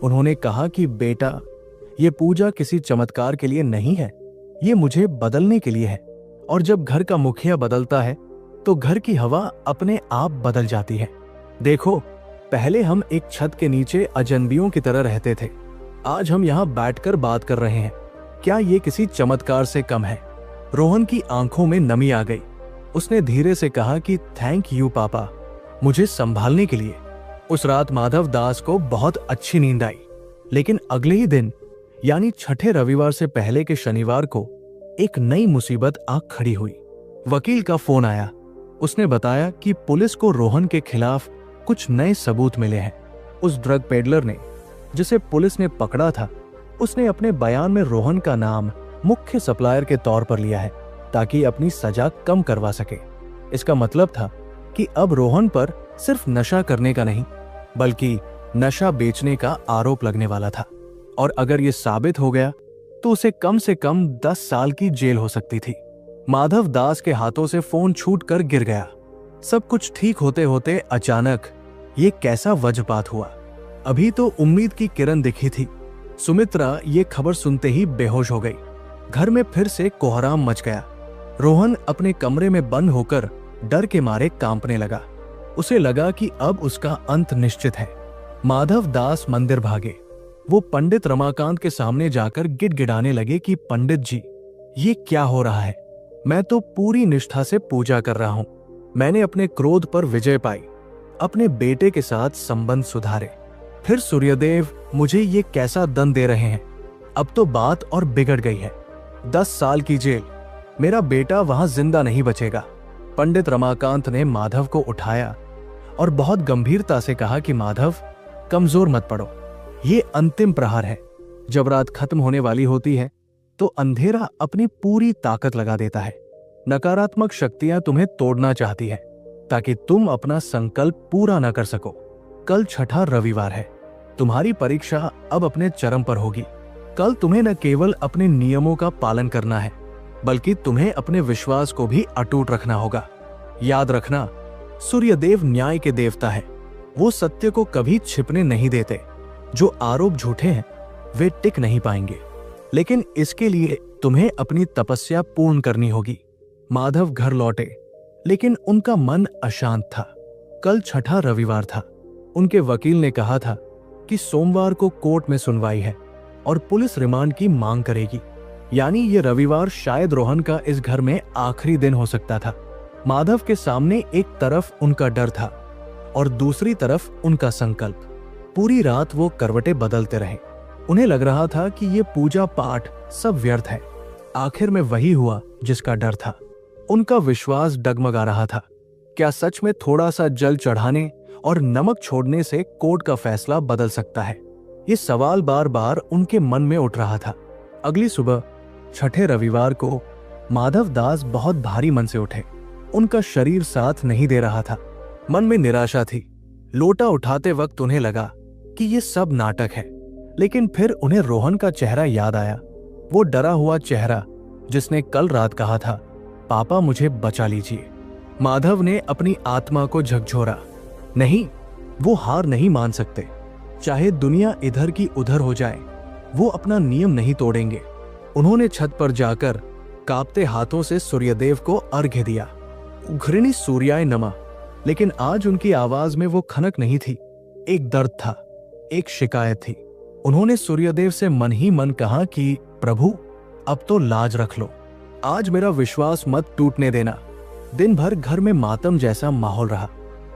उन्होंने कहा कि बेटा, ये पूजा किसी चमत्कार के लिए नहीं है, ये मुझे बदलने के लिए है। और जब घर का मुखिया बदलता है तो घर की हवा अपने आप बदल जाती है। देखो, पहले हम एक छत के नीचे अजनबियों की तरह रहते थे, आज हम यहाँ बैठकर बात कर रहे हैं। क्या ये किसी चमत्कार से कम है? रोहन की आंखों में नमी आ गई। उसने धीरे से कहा कि थैंक यू पापा, मुझे संभालने के लिए। उस रात माधव दास को बहुत अच्छी नींद आई, लेकिन अगले ही दिन यानी छठे रविवार से पहले के शनिवार को एक नई मुसीबत आ खड़ी हुई। वकील का फोन आया। उसने बताया कि पुलिस को रोहन के खिलाफ कुछ नए सबूत मिले हैं। उस ड्रग पेडलर ने, जिसे पुलिस ने पकड़ा था, उसने अपने बयान में रोहन का नाम मुख्य सप्लायर के तौर पर लिया है, ताकि अपनी सजा कम करवा सके। इसका मतलब था कि अब रोहन पर सिर्फ नशा करने का नहीं, बल्कि नशा बेचने का आरोप लगने वाला था। और अगर ये साबित हो गया तो उसे कम से कम 10 साल की जेल हो सकती थी। माधव दास के हाथों से फोन छूटकर गिर गया। सब कुछ ठीक होते होते अचानक ये कैसा वज्रपात हुआ। अभी तो उम्मीद की किरण दिखी थी। सुमित्रा ये खबर सुनते ही बेहोश हो गई। घर में फिर से कोहराम मच गया। रोहन अपने कमरे में बंद होकर डर के मारे कांपने लगा। उसे लगा कि अब उसका अंत निश्चित है। माधव दास मंदिर भागे। वो पंडित रमाकांत के सामने जाकर गिड़गिड़ाने लगे कि पंडित जी, ये क्या हो रहा है? मैं तो पूरी निष्ठा से पूजा कर रहा हूं। मैंने अपने क्रोध पर विजय पाई, अपने बेटे के साथ संबंध सुधारे। फिर सूर्यदेव मुझे ये कैसा दंड दे रहे हैं? अब तो बात और बिगड़ गई है। 10 साल की जेल। मेरा बेटा वहां जिंदा नहीं बचेगा। पंडित रमाकांत ने माधव को उठाया और बहुत गंभीरता से कहा कि माधव, कमजोर मत पड़ो, ये अंतिम प्रहार है। जब रात खत्म होने वाली होती है तो अंधेरा अपनी पूरी ताकत लगा देता है। नकारात्मक शक्तियां तुम्हें तोड़ना चाहती है ताकि तुम अपना संकल्प पूरा न कर सको। कल छठा रविवार है। तुम्हारी परीक्षा अब अपने चरम पर होगी। कल तुम्हें न केवल अपने नियमों का पालन करना है, बल्कि तुम्हें अपने विश्वास को भी अटूट रखना होगा। याद रखना, सूर्यदेव न्याय के देवता है। वो सत्य को कभी छिपने नहीं देते। जो आरोप झूठे हैं वे टिक नहीं पाएंगे, लेकिन इसके लिए तुम्हें अपनी तपस्या पूर्ण करनी होगी। माधव घर लौटे, लेकिन उनका मन अशांत था। कल छठा रविवार था। उनके वकील ने कहा था कि सोमवार को कोर्ट में सुनवाई है और पुलिस रिमांड की मांग करेगी। यानी ये रविवार शायद रोहन का इस घर में आखिरी दिन हो सकता था। माधव के सामने एक तरफ उनका डर था और दूसरी तरफ उनका संकल्प। पूरी रात वो करवटें बदलते रहे। उन्हें लग रहा था कि ये पूजा पाठ सब व्यर्थ है। आखिर में वही हुआ जिसका डर था। उनका विश्वास डगमगा रहा था। क्या सच में थोड़ा सा जल चढ़ाने और नमक छोड़ने से कोर्ट का फैसला बदल सकता है? ये सवाल बार बार उनके मन में उठ रहा था। अगली सुबह छठे रविवार को माधव दास बहुत भारी मन से उठे। उनका शरीर साथ नहीं दे रहा था। मन में निराशा थी। लोटा उठाते वक्त उन्हें लगा कि ये सब नाटक है, लेकिन फिर उन्हें रोहन का चेहरा याद आया। वो डरा हुआ चेहरा जिसने कल रात कहा था, पापा मुझे बचा लीजिए। माधव ने अपनी आत्मा को झकझोरा। नहीं, वो हार नहीं मान सकते। चाहे दुनिया इधर की उधर हो जाए, वो अपना नियम नहीं तोड़ेंगे। उन्होंने छत पर जाकर कांपते हाथों से सूर्यदेव को अर्घ्य दिया। घृणी सूर्याय नमः। लेकिन आज उनकी आवाज में वो खनक नहीं थी। एक दर्द था, एक शिकायत थी। उन्होंने सूर्यदेव से मन ही मन कहा कि प्रभु, अब तो लाज रख लो। आज मेरा विश्वास मत टूटने देना। दिन भर घर में मातम जैसा माहौल रहा।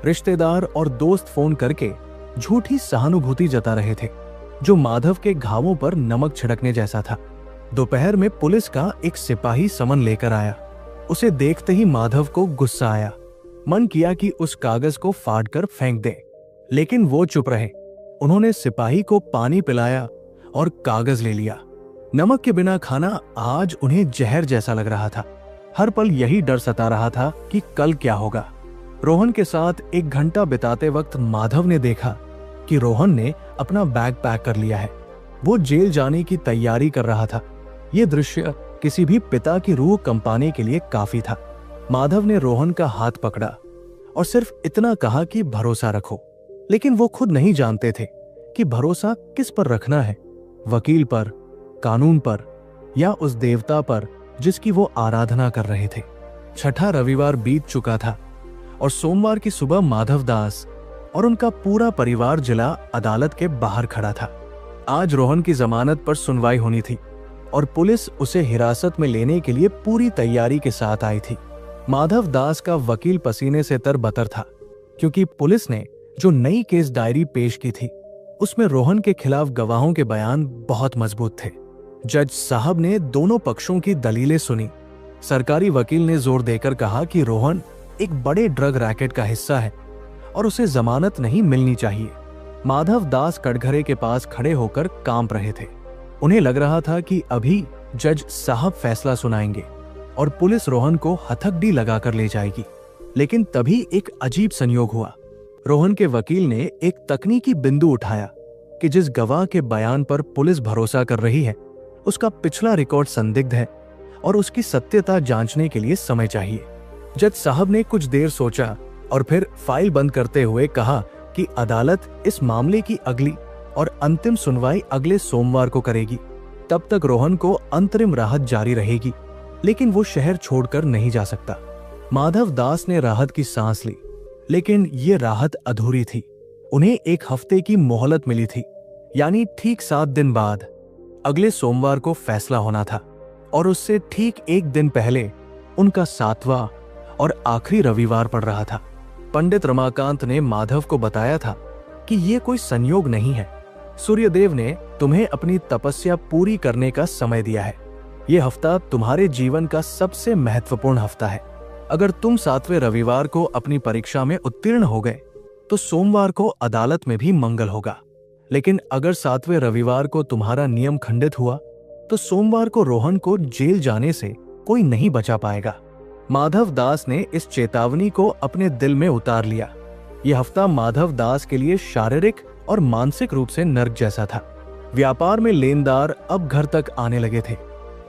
रिश्तेदार और दोस्त फोन करके झूठी सहानुभूति जता रहे थे, जो माधव के घावों पर नमक छिड़कने जैसा था। दोपहर में पुलिस का एक सिपाही समन लेकर आया। उसे देखते ही माधव को गुस्सा आया। मन किया कि उस कागज को फाड़कर फेंक दे, लेकिन वो चुप रहे। उन्होंने सिपाही को पानी पिलाया और कागज ले लिया। नमक के बिना खाना आज उन्हें जहर जैसा लग रहा था। हर पल यही डर सता रहा था कि कल क्या होगा। रोहन के साथ 1 घंटा बिताते वक्त माधव ने देखा कि रोहन ने अपना बैग पैक कर लिया है। वो जेल जाने की तैयारी कर रहा था। ये दृश्य किसी भी पिता की रूह कंपाने के लिए काफी था। माधव ने रोहन का हाथ पकड़ा और सिर्फ इतना कहा कि भरोसा रखो। लेकिन वो खुद नहीं जानते थे कि भरोसा किस पर रखना है, वकील पर, कानून पर, या उस देवता पर जिसकी वो आराधना कर रहे थे। छठा रविवार बीत चुका था और सोमवार की सुबह माधव दास और उनका पूरा परिवार जिला अदालत के बाहर खड़ा था। आज रोहन की जमानत पर सुनवाई होनी थी और पुलिस उसे हिरासत में लेने के लिए पूरी तैयारी के साथ आई थी। माधव दास का वकील पसीने से तरबतर था, क्योंकि पुलिस ने जो नई केस डायरी पेश की थी उसमें रोहन के खिलाफ गवाहों के बयान बहुत मजबूत थे। जज साहब ने दोनों पक्षों की दलीलें सुनी। सरकारी वकील ने जोर देकर कहा कि रोहन एक बड़े ड्रग रैकेट का हिस्सा है और उसे जमानत नहीं मिलनी चाहिए। माधव दास कटघरे के पास खड़े होकर कांप रहे थे। उन्हें लग रहा था कि अभी जज साहब फैसला सुनाएंगे और पुलिस रोहन को हथकड़ी लगाकर ले जाएगी। लेकिन तभी एक अजीब संयोग हुआ। रोहन के वकील ने एक तकनीकी बिंदु उठाया कि जिस गवाह के बयान पर पुलिस भरोसा कर रही है उसका पिछला रिकॉर्ड संदिग्ध है और उसकी सत्यता जांचने के लिए समय चाहिए। जज साहब ने कुछ देर सोचा और फिर फाइल बंद करते हुए कहा कि अदालत इस मामले की अगली और अंतिम सुनवाई अगले सोमवार को करेगी। तब तक रोहन को अंतरिम राहत जारी रहेगी, लेकिन वो शहर छोड़कर नहीं जा सकता। माधव दास ने राहत की सांस ली, लेकिन ये राहत अधूरी थी। उन्हें 1 हफ्ते की मोहलत मिली थी, यानी ठीक 7 दिन बाद अगले सोमवार को फैसला होना था। और उससे ठीक 1 दिन पहले उनका 7वां और आखिरी रविवार पड़ रहा था। पंडित रमाकांत ने माधव को बताया था कि ये कोई संयोग नहीं है। सूर्यदेव ने तुम्हें अपनी तपस्या पूरी करने का समय दिया है। ये हफ्ता तुम्हारे जीवन का सबसे महत्वपूर्ण हफ्ता है। अगर तुम 7वें रविवार को अपनी परीक्षा में उत्तीर्ण हो गए तो सोमवार को अदालत में भी मंगल होगा। लेकिन अगर 7वें रविवार को तुम्हारा नियम खंडित हुआ तो सोमवार को रोहन को जेल जाने से कोई नहीं बचा पाएगा। माधव दास ने इस चेतावनी को अपने दिल में उतार लिया। यह हफ्ता माधव दास के लिए शारीरिक और मानसिक रूप से नर्क जैसा था। व्यापार में लेनदार अब घर तक आने लगे थे।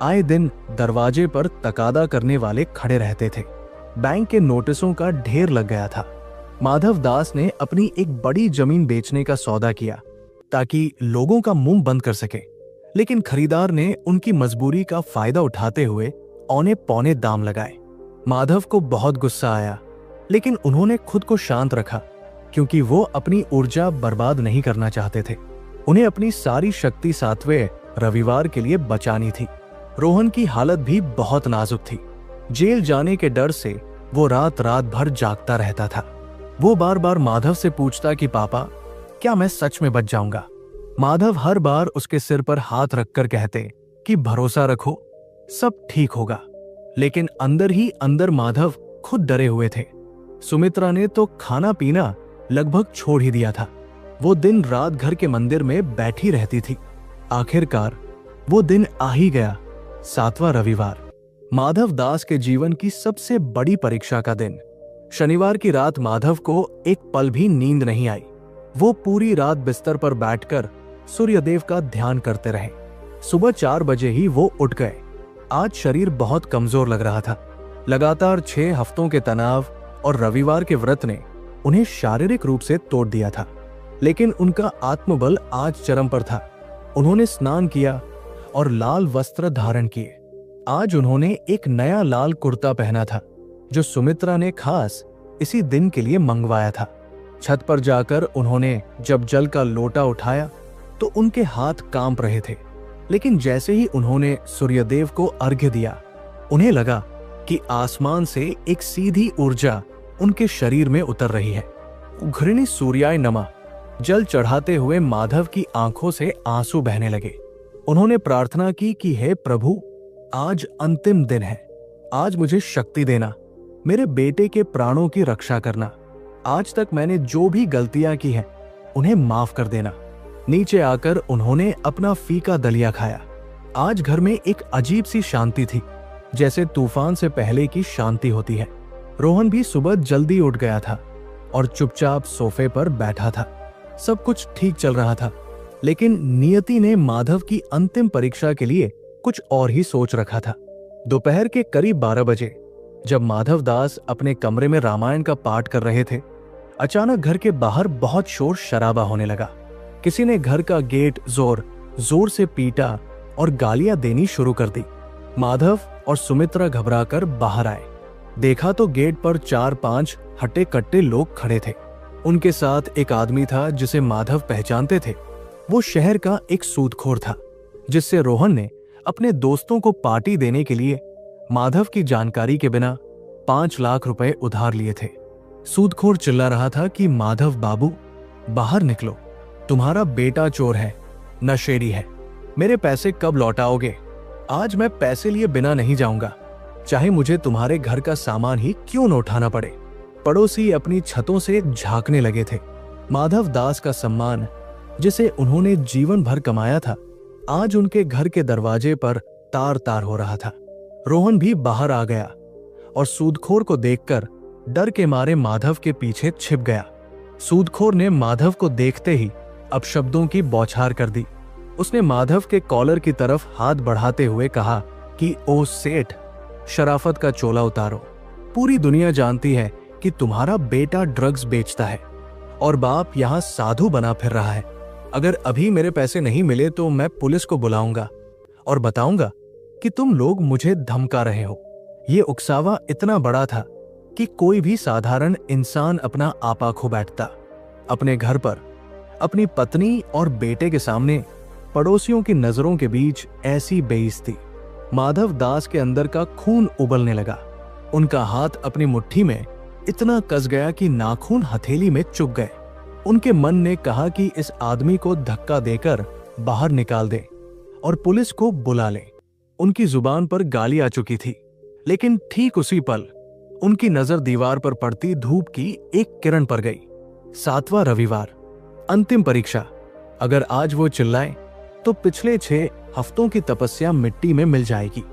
आए दिन दरवाजे पर तकादा करने वाले खड़े रहते थे। बैंक के नोटिसों का ढेर लग गया था। माधव दास ने अपनी एक बड़ी जमीन बेचने का सौदा किया ताकि लोगों का मुंह बंद कर सके, लेकिन खरीदार ने उनकी मजबूरी का फायदा उठाते हुए औने पौने दाम लगाए। माधव को बहुत गुस्सा आया, लेकिन उन्होंने खुद को शांत रखा क्योंकि वो अपनी ऊर्जा बर्बाद नहीं करना चाहते थे। उन्हें अपनी सारी शक्ति 7वें रविवार के लिए बचानी थी। रोहन की हालत भी बहुत नाजुक थी। जेल जाने के डर से वो रात रात भर जागता रहता था। वो बार बार माधव से पूछता कि पापा, क्या मैं सच में बच जाऊंगा? माधव हर बार उसके सिर पर हाथ रखकर कहते कि भरोसा रखो, सब ठीक होगा। लेकिन अंदर ही अंदर माधव खुद डरे हुए थे। सुमित्रा ने तो खाना पीना लगभग छोड़ ही दिया था। वो दिन रात घर के मंदिर में बैठी रहती थी। आखिरकार वो दिन आ ही गया, 7वां रविवार, माधव दास के जीवन की सबसे बड़ी परीक्षा का दिन। शनिवार की रात माधव को एक पल भी नींद नहीं आई। वो पूरी रात बिस्तर पर बैठकर सूर्यदेव का ध्यान करते रहे। सुबह 4 बजे ही वो उठ गए। आज शरीर बहुत कमजोर लग रहा था। लगातार 6 हफ्तों के तनाव और रविवार के व्रत ने उन्हें शारीरिक रूप से तोड़ दिया था, लेकिन उनका आत्मबल आज चरम पर था। उन्होंने स्नान किया और लाल वस्त्र धारण किए। आज उन्होंने एक नया लाल कुर्ता पहना था जो सुमित्रा ने खास इसी दिन के लिए मंगवाया था। छत पर जाकर उन्होंने जब जल का लोटा उठाया तो उनके हाथ कांप रहे थे, लेकिन जैसे ही उन्होंने सूर्यदेव को अर्घ्य दिया, उन्हें लगा कि आसमान से एक सीधी ऊर्जा उनके शरीर में उतर रही है। घृणी सूर्याय नमः जल चढ़ाते हुए माधव की आंखों से आंसू बहने लगे। उन्होंने प्रार्थना की कि हे प्रभु, आज अंतिम दिन है। आज मुझे शक्ति देना, मेरे बेटे के प्राणों की रक्षा करना। आज तक मैंने जो भी गलतियां की हैं, उन्हें माफ कर देना। नीचे आकर उन्होंने अपना फीका दलिया खाया। आज घर में एक अजीब सी शांति थी, जैसे तूफान से पहले की शांति होती है। रोहन भी सुबह जल्दी उठ गया था और चुपचाप सोफे पर बैठा था। सब कुछ ठीक चल रहा था, लेकिन नियति ने माधव की अंतिम परीक्षा के लिए कुछ और ही सोच रखा था। दोपहर के करीब 12 बजे जब माधव दास अपने कमरे में रामायण का पाठ कर रहे थे, अचानक घर के बाहर बहुत शोर शराबा होने लगा। किसी ने घर का गेट जोर जोर से पीटा और गालियां देनी शुरू कर दी। माधव और सुमित्रा घबराकर बाहर आए। देखा तो गेट पर 4-5 हट्टे कट्टे लोग खड़े थे। उनके साथ एक आदमी था जिसे माधव पहचानते थे। वो शहर का एक सूदखोर था, जिससे रोहन ने अपने दोस्तों को पार्टी देने के लिए माधव की जानकारी के बिना 5 लाख रुपए उधार लिए थे। सूदखोर चिल्ला रहा था कि माधव बाबू, बाहर निकलो, तुम्हारा बेटा चोर है, नशेड़ी है। मेरे पैसे कब लौटाओगे? आज मैं पैसे लिए बिना नहीं जाऊंगा, चाहे मुझे तुम्हारे घर का सामान ही क्यों न उठाना पड़े। पड़ोसी अपनी छतों से झांकने लगे थे। माधव दास का सम्मान, जिसे उन्होंने जीवन भर कमाया था, आज उनके घर के दरवाजे पर तार तार हो रहा था। रोहन भी बाहर आ गया और सूदखोर को देखकर डर के मारे माधव के पीछे छिप गया। सूदखोर ने माधव को देखते ही अपशब्दों की बौछार कर दी। उसने माधव के कॉलर की तरफ हाथ बढ़ाते हुए कहा कि ओ सेठ, शराफत का चोला उतारो। पूरी दुनिया जानती है कि तुम्हारा बेटा ड्रग्स बेचता है और बाप यहाँ साधु बना फिर रहा है। अगर अभी मेरे पैसे नहीं मिले तो मैं पुलिस को बुलाऊंगा और बताऊंगा कि तुम लोग मुझे धमका रहे हो। ये उकसावा इतना बड़ा था कि कोई भी साधारण इंसान अपना आपा खो बैठता। अपने घर पर अपनी पत्नी और बेटे के सामने पड़ोसियों की नजरों के बीच ऐसी बेइज्जती। माधव दास के अंदर का खून उबलने लगा। उनका हाथ अपनी मुट्ठी में इतना कस गया कि नाखून हथेली में चुभ गए। उनके मन ने कहा कि इस आदमी को धक्का देकर बाहर निकाल दे और पुलिस को बुला ले। उनकी जुबान पर गाली आ चुकी थी, लेकिन ठीक उसी पल उनकी नजर दीवार पर पड़ती धूप की एक किरण पर गई। 7वां रविवार, अंतिम परीक्षा। अगर आज वो चिल्लाए तो पिछले 6 हफ्तों की तपस्या मिट्टी में मिल जाएगी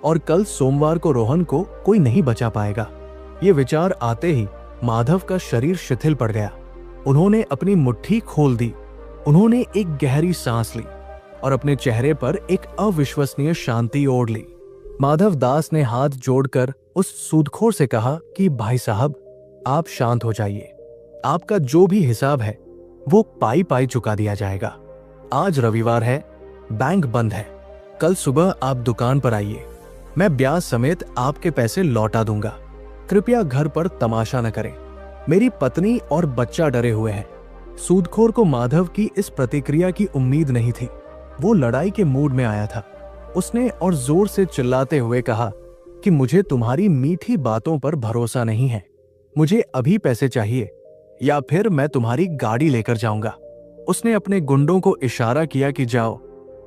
और कल सोमवार को रोहन को कोई नहीं बचा पाएगा। ये विचार आते ही माधव का शरीर शिथिल पड़ गया। उन्होंने अपनी मुट्ठी खोल दी। उन्होंने एक गहरी सांस ली और अपने चेहरे पर एक अविश्वसनीय शांति ओढ़ ली। माधव दास ने हाथ जोड़कर उस सूदखोर से कहा कि भाई साहब, आप शांत हो जाइए। आपका जो भी हिसाब है वो पाई पाई चुका दिया जाएगा। आज रविवार है, बैंक बंद है। कल सुबह आप दुकान पर आइए, मैं ब्याज समेत आपके पैसे लौटा दूंगा। कृपया घर पर तमाशा न करें। मेरी पत्नी और बच्चा डरे हुए हैं। सूदखोर को माधव की इस प्रतिक्रिया की उम्मीद नहीं थी। वो लड़ाई के मूड में आया था। उसने और जोर से चिल्लाते हुए कहा कि मुझे तुम्हारी मीठी बातों पर भरोसा नहीं है। मुझे अभी पैसे चाहिए या फिर मैं तुम्हारी गाड़ी लेकर जाऊंगा। उसने अपने गुंडों को इशारा किया कि जाओ,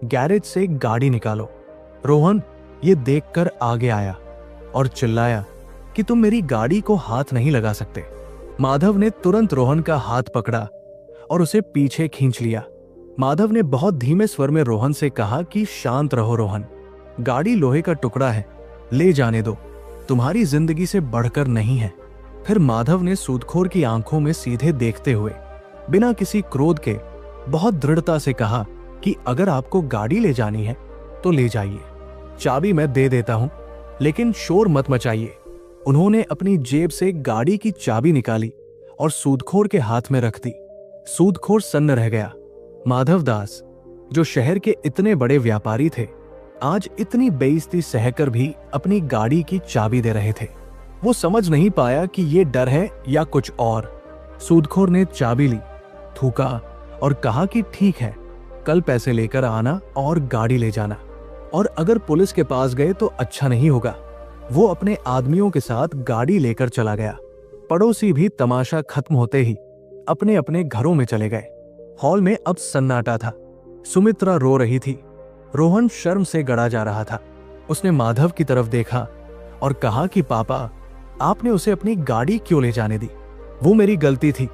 गैरेज से गाड़ी निकालो। रोहन ये देखकर आगे आया और चिल्लाया कि तुम मेरी गाड़ी को हाथ नहीं लगा सकते। माधव ने तुरंत रोहन का हाथ पकड़ा और उसे पीछे खींच लिया। माधव ने बहुत धीमे स्वर में रोहन से कहा कि शांत रहो रोहन, गाड़ी लोहे का टुकड़ा है, ले जाने दो, तुम्हारी जिंदगी से बढ़कर नहीं है। फिर माधव ने सूदखोर की आंखों में सीधे देखते हुए बिना किसी क्रोध के बहुत दृढ़ता से कहा कि अगर आपको गाड़ी ले जानी है तो ले जाइए, चाबी मैं दे देता हूं, लेकिन शोर मत मचाइए। उन्होंने अपनी जेब से गाड़ी की चाबी निकाली और सूदखोर के हाथ में रख दी। सूदखोर सन्न रह गया। माधव दास, जो शहर के इतने बड़े व्यापारी थे, आज इतनी बेइज्जती सहकर भी अपनी गाड़ी की चाबी दे रहे थे। वो समझ नहीं पाया कि ये डर है या कुछ और। सूदखोर ने चाबी ली, थूका और कहा कि ठीक है, कल पैसे लेकर आना और गाड़ी ले जाना, और अगर पुलिस के पास गए तो अच्छा नहीं होगा। वो अपने आदमियों के साथ गाड़ी लेकर चला गया। पड़ोसी भी तमाशा खत्म होते ही अपने अपने घरों में चले गए। हॉल में अब सन्नाटा था। सुमित्रा रो रही थी। रोहन शर्म से गड़ा जा रहा था। उसने माधव की तरफ देखा और कहा कि पापा, आपने उसे अपनी गाड़ी क्यों ले जाने दी? वो मेरी गलती थी।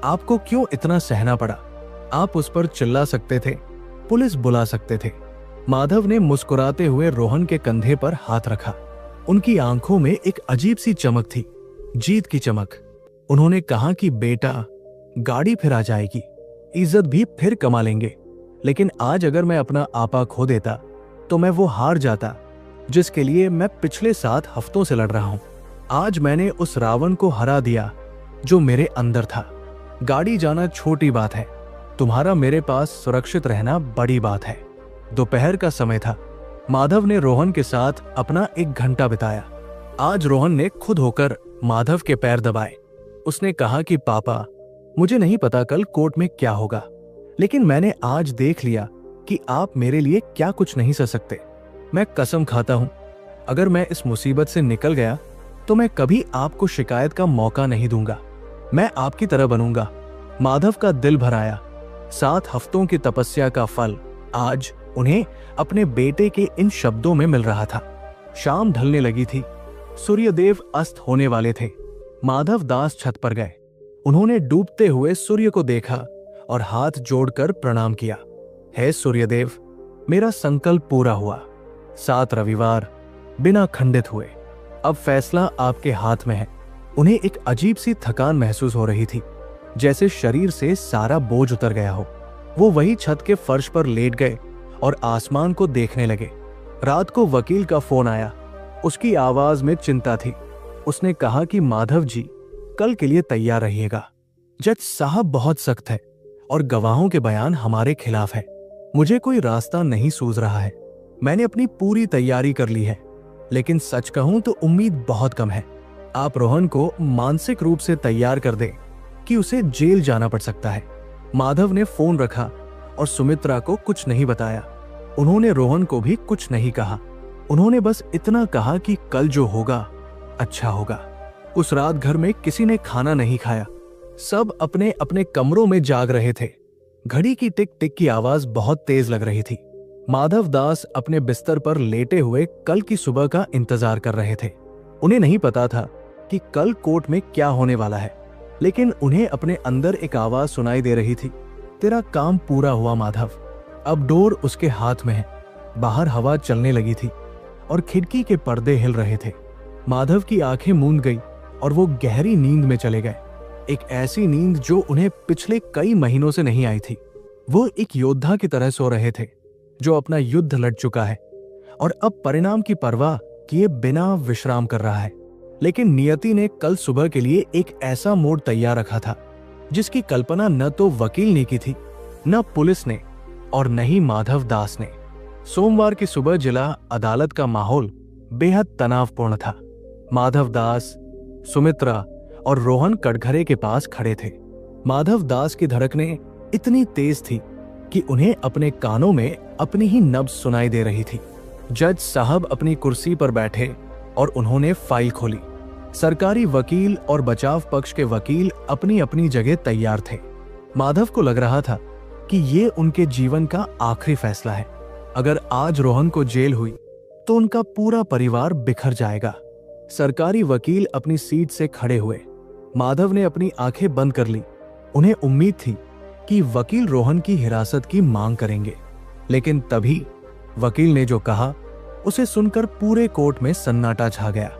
आपको क्यों इतना सहना पड़ा? आप उस पर चिल्ला सकते थे, पुलिस बुला सकते थे। माधव ने मुस्कुराते हुए रोहन के कंधे पर हाथ रखा। उनकी आंखों में एक अजीब सी चमक थी, जीत की चमक। उन्होंने कहा कि बेटा, गाड़ी फिर आ जाएगी, इज्जत भी फिर कमा लेंगे, लेकिन आज अगर मैं अपना आपा खो देता तो मैं वो हार जाता जिसके लिए मैं पिछले 7 हफ्तों से लड़ रहा हूं। आज मैंने उस रावण को हरा दिया जो मेरे अंदर था। गाड़ी जाना छोटी बात है, तुम्हारा मेरे पास सुरक्षित रहना बड़ी बात है। दोपहर का समय था। माधव ने रोहन के साथ अपना 1 घंटा बिताया। आज रोहन ने खुद होकर माधव के पैर दबाए। उसने कहा कि पापा, मुझे नहीं पता कल कोर्ट में क्या होगा, लेकिन मैंने आज देख लिया कि आप मेरे लिए क्या कुछ नहीं सह सकते। मैं कसम खाता हूं, अगर मैं इस मुसीबत से निकल गया तो मैं कभी आपको शिकायत का मौका नहीं दूंगा। मैं आपकी तरह बनूंगा। माधव का दिल भर आया। 7 हफ्तों की तपस्या का फल आज उन्हें अपने बेटे के इन शब्दों में मिल रहा था। शाम ढलने लगी थी। सूर्यदेव अस्त होने वाले थे। माधव दास छत पर गए। उन्होंने डूबते हुए सूर्य को देखा और हाथ जोड़कर प्रणाम किया। हे सूर्यदेव, मेरा संकल्प पूरा हुआ। 7 रविवार बिना खंडित हुए। अब फैसला आपके हाथ में है। उन्हें एक अजीब सी थकान महसूस हो रही थी, जैसे शरीर से सारा बोझ उतर गया हो। वो वही छत के फर्श पर लेट गए और आसमान को देखने लगे। रात को वकील का फोन आया। उसकी आवाज में चिंता थी। उसने कहा कि माधव जी, कल के लिए तैयार रहिएगा। जज साहब बहुत सख्त है और गवाहों के बयान हमारे खिलाफ है। मुझे कोई रास्ता नहीं सूझ रहा है। मैंने अपनी पूरी तैयारी कर ली है, लेकिन सच कहूं तो उम्मीद बहुत कम है। आप रोहन को मानसिक रूप से तैयार कर दें कि उसे जेल जाना पड़ सकता है। माधव ने फोन रखा और सुमित्रा को कुछ नहीं बताया। उन्होंने रोहन को भी कुछ नहीं कहा। उन्होंने बस इतना कहा कि कल जो होगा अच्छा होगा। उस रात घर में किसी ने खाना नहीं खाया। सब अपने अपने कमरों में जाग रहे थे। घड़ी की टिक टिक की आवाज बहुत तेज लग रही थी। माधव दास अपने बिस्तर पर लेटे हुए कल की सुबह का इंतजार कर रहे थे। उन्हें नहीं पता था कि कल कोर्ट में क्या होने वाला है, लेकिन उन्हें अपने अंदर एक आवाज सुनाई दे रही थी, तेरा काम पूरा हुआ माधव। अब डोर उसके हाथ में है। बाहर हवा चलने लगी थी और खिड़की के पर्दे हिल रहे थे। माधव की आंखें मूंद गई और वो गहरी नींद में चले गए, एक ऐसी नींद जो उन्हें पिछले कई महीनों से नहीं आई थी। वो एक योद्धा की तरह सो रहे थे जो अपना युद्ध लड़ चुका है और अब परिणाम की परवाह किए बिना विश्राम कर रहा है। लेकिन नियति ने कल सुबह के लिए एक ऐसा मोड़ तैयार रखा था जिसकी कल्पना न तो वकील ने की थी, न पुलिस ने और न ही माधव दास ने। सोमवार की सुबह जिला अदालत का माहौल बेहद तनावपूर्ण था। माधव दास, सुमित्रा और रोहन कटघरे के पास खड़े थे। माधव दास की धड़कनें इतनी तेज थी कि उन्हें अपने कानों में अपनी ही नब्ज सुनाई दे रही थी। जज साहब अपनी कुर्सी पर बैठे और उन्होंने फाइल खोली। सरकारी वकील और बचाव पक्ष के वकील अपनी अपनी जगह तैयार थे। माधव को लग रहा था कि ये उनके जीवन का आखिरी फैसला है। अगर आज रोहन को जेल हुई तो उनका पूरा परिवार बिखर जाएगा। सरकारी वकील अपनी सीट से खड़े हुए। माधव ने अपनी आंखें बंद कर ली। उन्हें उम्मीद थी कि वकील रोहन की हिरासत की मांग करेंगे, लेकिन तभी वकील ने जो कहा उसे सुनकर पूरे कोर्ट में सन्नाटा छा गया।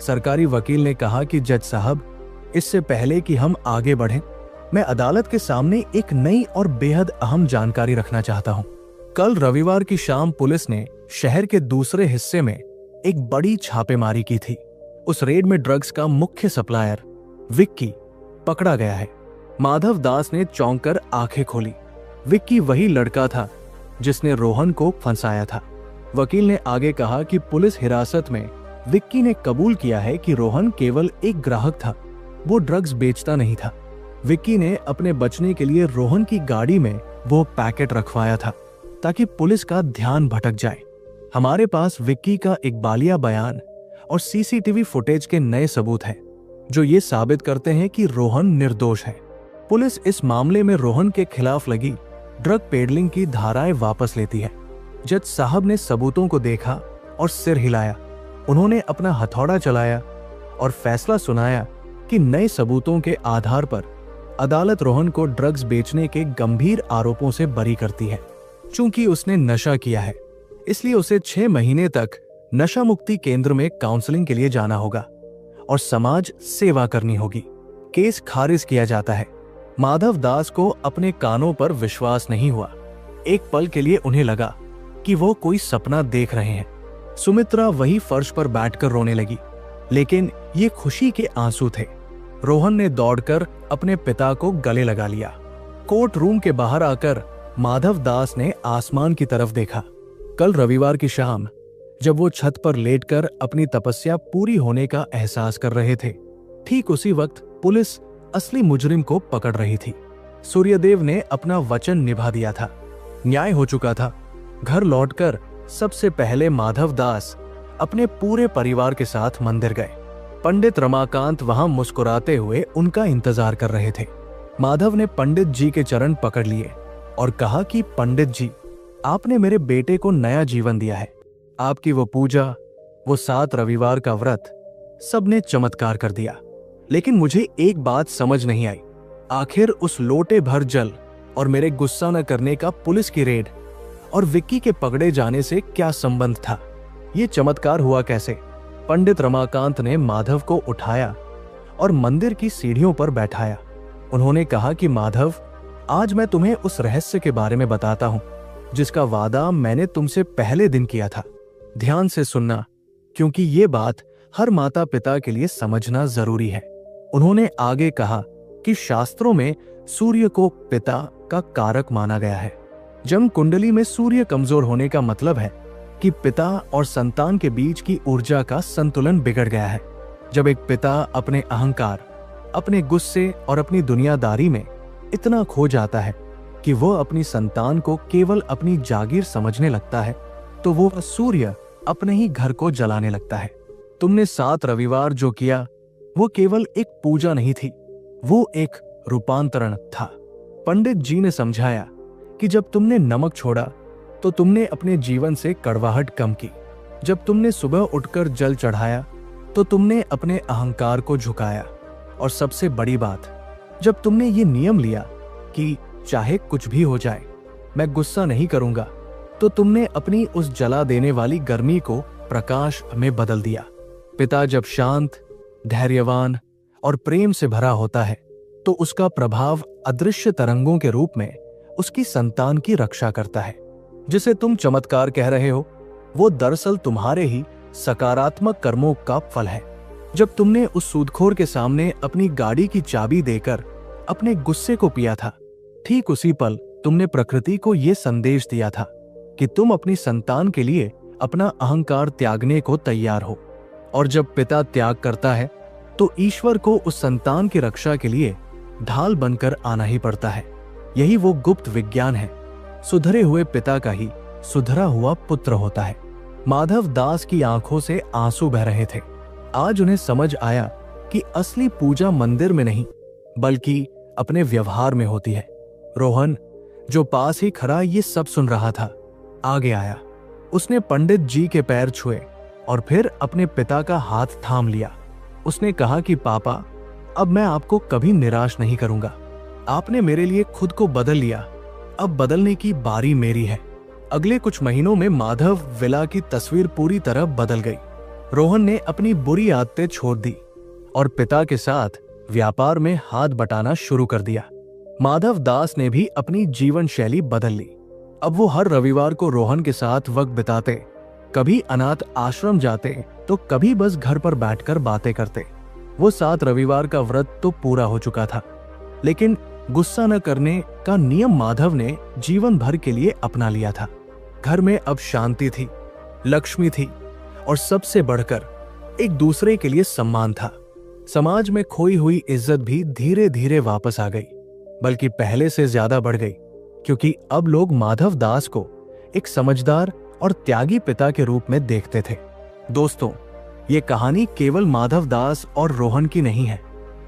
सरकारी वकील ने कहा कि जज साहब, इससे पहले कि हम आगे बढ़ें, मैं अदालत के सामने एक नई और बेहद अहम जानकारी रखना चाहता हूं। कल रविवार की शाम पुलिस ने शहर के दूसरे हिस्से में एक बड़ी छापेमारी की थी। उस रेड में ड्रग्स का मुख्य सप्लायर विक्की पकड़ा गया है। माधव दास ने चौंक कर आंखें खोली। विक्की वही लड़का था जिसने रोहन को फंसाया था। वकील ने आगे कहा कि पुलिस हिरासत में विक्की ने कबूल किया है कि रोहन केवल एक ग्राहक था, वो ड्रग्स बेचता नहीं था। विक्की ने अपने बचने के लिए रोहन की गाड़ी में वो पैकेट रखवाया था ताकि पुलिस का ध्यान भटक जाए। हमारे पास विक्की का इकबालिया बयान और सीसीटीवी फुटेज के नए सबूत हैं जो ये साबित करते हैं कि रोहन निर्दोष है। पुलिस इस मामले में रोहन के खिलाफ लगी ड्रग पेडलिंग की धाराएं वापस लेती है। जज साहब ने सबूतों को देखा और सिर हिलाया। उन्होंने अपना हथौड़ा चलाया और फैसला सुनाया कि नए सबूतों के आधार पर अदालत रोहन को ड्रग्स बेचने के गंभीर आरोपों से बरी करती है। चूंकि उसने नशा किया है, इसलिए उसे 6 महीने तक नशा मुक्ति केंद्र में काउंसलिंग के लिए जाना होगा और समाज सेवा करनी होगी। केस खारिज किया जाता है। माधव दास को अपने कानों पर विश्वास नहीं हुआ। एक पल के लिए उन्हें लगा कि वो कोई सपना देख रहे हैं। सुमित्रा वही फर्श पर बैठकर रोने लगी, लेकिन ये खुशी के आंसू थे। रोहन ने दौड़कर अपने पिता को गले लगा लिया। कोर्ट रूम के बाहर आकर माधव दास ने आसमान की तरफ देखा। कल रविवार की शाम जब वो छत पर लेटकर अपनी तपस्या पूरी होने का एहसास कर रहे थे, ठीक उसी वक्त पुलिस असली मुजरिम को पकड़ रही थी। सूर्यदेव ने अपना वचन निभा दिया था। न्याय हो चुका था। घर लौटकर सबसे पहले माधव दास अपने पूरे परिवार के साथ मंदिर गए। पंडित रमाकांत वहां मुस्कुराते हुए उनका इंतजार कर रहे थे। माधव ने पंडित जी के चरण पकड़ लिए और कहा कि पंडित जी, आपने मेरे बेटे को नया जीवन दिया है। आपकी वो पूजा, वो 7 रविवार का व्रत, सबने चमत्कार कर दिया। लेकिन मुझे एक बात समझ नहीं आई, आखिर उस लोटे भर जल और मेरे गुस्सा न करने का पुलिस की रेड और विक्की के पकड़े जाने से क्या संबंध था? ये चमत्कार हुआ कैसे? पंडित रमाकांत ने माधव को उठाया और मंदिर की सीढ़ियों पर बैठाया। उन्होंने कहा कि माधव, आज मैं तुम्हें उस रहस्य के बारे में बताता हूं जिसका वादा मैंने तुमसे पहले दिन किया था। ध्यान से सुनना, क्योंकि ये बात हर माता पिता के लिए समझना जरूरी है। उन्होंने आगे कहा कि शास्त्रों में सूर्य को पिता का कारक माना गया है। जन्म कुंडली में सूर्य कमजोर होने का मतलब है कि पिता और संतान के बीच की ऊर्जा का संतुलन बिगड़ गया है। जब एक पिता अपने अहंकार, अपने गुस्से और अपनी दुनियादारी में इतना खो जाता है कि वो अपनी संतान को केवल अपनी जागीर समझने लगता है, तो वो सूर्य अपने ही घर को जलाने लगता है। तुमने 7 रविवार जो किया वो केवल एक पूजा नहीं थी, वो एक रूपांतरण था। पंडित जी ने समझाया कि जब तुमने नमक छोड़ा तो तुमने अपने जीवन से कड़वाहट कम की। जब तुमने सुबह उठकर जल चढ़ाया तो तुमने अपने अहंकार को झुकाया। और सबसे बड़ी बात, जब तुमने ये नियम लिया कि चाहे कुछ भी हो जाए मैं गुस्सा नहीं करूंगा, तो तुमने अपनी उस जला देने वाली गर्मी को प्रकाश में बदल दिया। पिता जब शांत, धैर्यवान और प्रेम से भरा होता है तो उसका प्रभाव अदृश्य तरंगों के रूप में उसकी संतान की रक्षा करता है। जिसे तुम चमत्कार कह रहे हो वो दरअसल तुम्हारे ही सकारात्मक कर्मों का फल है। जब तुमने उस सूदखोर के सामने अपनी गाड़ी की चाबी देकर अपने गुस्से को पिया था, ठीक उसी पल तुमने प्रकृति को यह संदेश दिया था कि तुम अपनी संतान के लिए अपना अहंकार त्यागने को तैयार हो। और जब पिता त्याग करता है तो ईश्वर को उस संतान की रक्षा के लिए ढाल बनकर आना ही पड़ता है। यही वो गुप्त विज्ञान है। सुधरे हुए पिता का ही सुधरा हुआ पुत्र होता है। माधव दास की आंखों से आंसू बह रहे थे। आज उन्हें समझ आया कि असली पूजा मंदिर में नहीं बल्कि अपने व्यवहार में होती है। रोहन, जो पास ही खड़ा ये सब सुन रहा था, आगे आया। उसने पंडित जी के पैर छुए और फिर अपने पिता का हाथ थाम लिया। उसने कहा कि पापा, अब मैं आपको कभी निराश नहीं करूंगा। आपने मेरे लिए खुद को बदल लिया, अब बदलने की बारी मेरी है। अगले कुछ महीनों में माधव विला की तस्वीर पूरी तरह बदल गई। रोहन ने अपनी बुरी आदतें छोड़ दी और पिता के साथ व्यापार में हाथ बटाना शुरू कर दिया। माधव दास ने भी अपनी जीवन शैली बदल ली। अब वो हर रविवार को रोहन के साथ वक्त बिताते, कभी अनाथ आश्रम जाते तो कभी बस घर पर बैठकर बातें करते। वो 7 रविवार का व्रत तो पूरा हो चुका था, लेकिन गुस्सा न करने का नियम माधव ने जीवन भर के लिए अपना लिया था। घर में अब शांति थी, लक्ष्मी थी और सबसे बढ़कर एक दूसरे के लिए सम्मान था। समाज में खोई हुई इज्जत भी धीरे धीरे वापस आ गई, बल्कि पहले से ज्यादा बढ़ गई, क्योंकि अब लोग माधव दास को एक समझदार और त्यागी पिता के रूप में देखते थे। दोस्तों, ये कहानी केवल माधव दास और रोहन की नहीं है।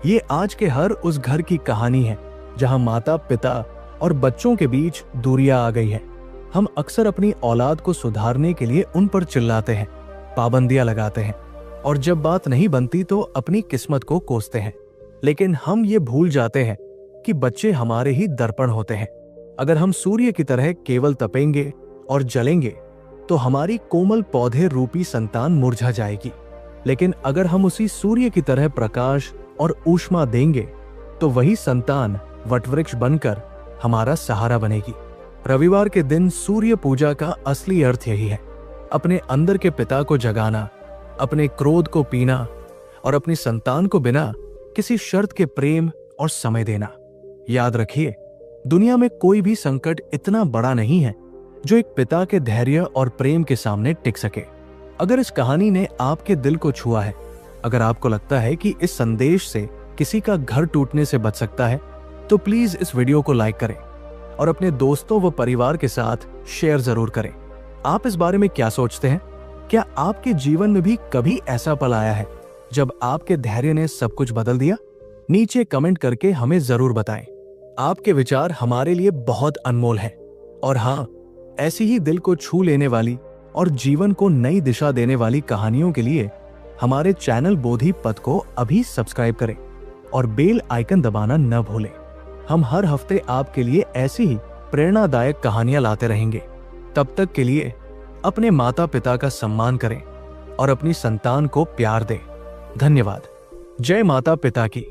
ये आज के हर उस घर की कहानी है जहां माता पिता और बच्चों के बीच दूरियां आ गई है। हम अक्सर अपनी औलाद को सुधारने के लिए उन पर चिल्लाते हैं, पाबंदियां लगाते हैं और जब बात नहीं बनती तो अपनी किस्मत को कोसते हैं। लेकिन हम ये भूल जाते हैं कि बच्चे हमारे ही दर्पण होते हैं। अगर हम सूर्य की तरह केवल तपेंगे और जलेंगे तो हमारी कोमल पौधे रूपी संतान मुरझा जाएगी। लेकिन अगर हम उसी सूर्य की तरह प्रकाश और ऊष्मा देंगे तो वही संतान वटवृक्ष बनकर हमारा सहारा बनेगी। रविवार के दिन सूर्य पूजा का असली अर्थ यही है, अपने अंदर के पिता को जगाना, अपने क्रोध को पीना और अपनी संतान को बिना किसी शर्त के प्रेम और समय देना। याद रखिए, दुनिया में कोई भी संकट इतना बड़ा नहीं है जो एक पिता के धैर्य और प्रेम के सामने टिक सके। अगर इस कहानी ने आपके दिल को छुआ है, अगर आपको लगता है कि इस संदेश से किसी का घर टूटने से बच सकता है, तो प्लीज इस वीडियो को लाइक करें और अपने दोस्तों व परिवार के साथ शेयर जरूर करें। आप इस बारे में क्या सोचते हैं? क्या आपके जीवन में भी कभी ऐसा पल आया है जब आपके धैर्य ने सब कुछ बदल दिया? नीचे कमेंट करके हमें जरूर बताएं। आपके विचार हमारे लिए बहुत अनमोल हैं। और हाँ, ऐसी ही दिल को छू लेने वाली और जीवन को नई दिशा देने वाली कहानियों के लिए हमारे चैनल बोधि पथ को अभी सब्सक्राइब करें और बेल आइकन दबाना न भूलें। हम हर हफ्ते आपके लिए ऐसी ही प्रेरणादायक कहानियां लाते रहेंगे। तब तक के लिए अपने माता पिता का सम्मान करें और अपनी संतान को प्यार दें। धन्यवाद। जय माता पिता की।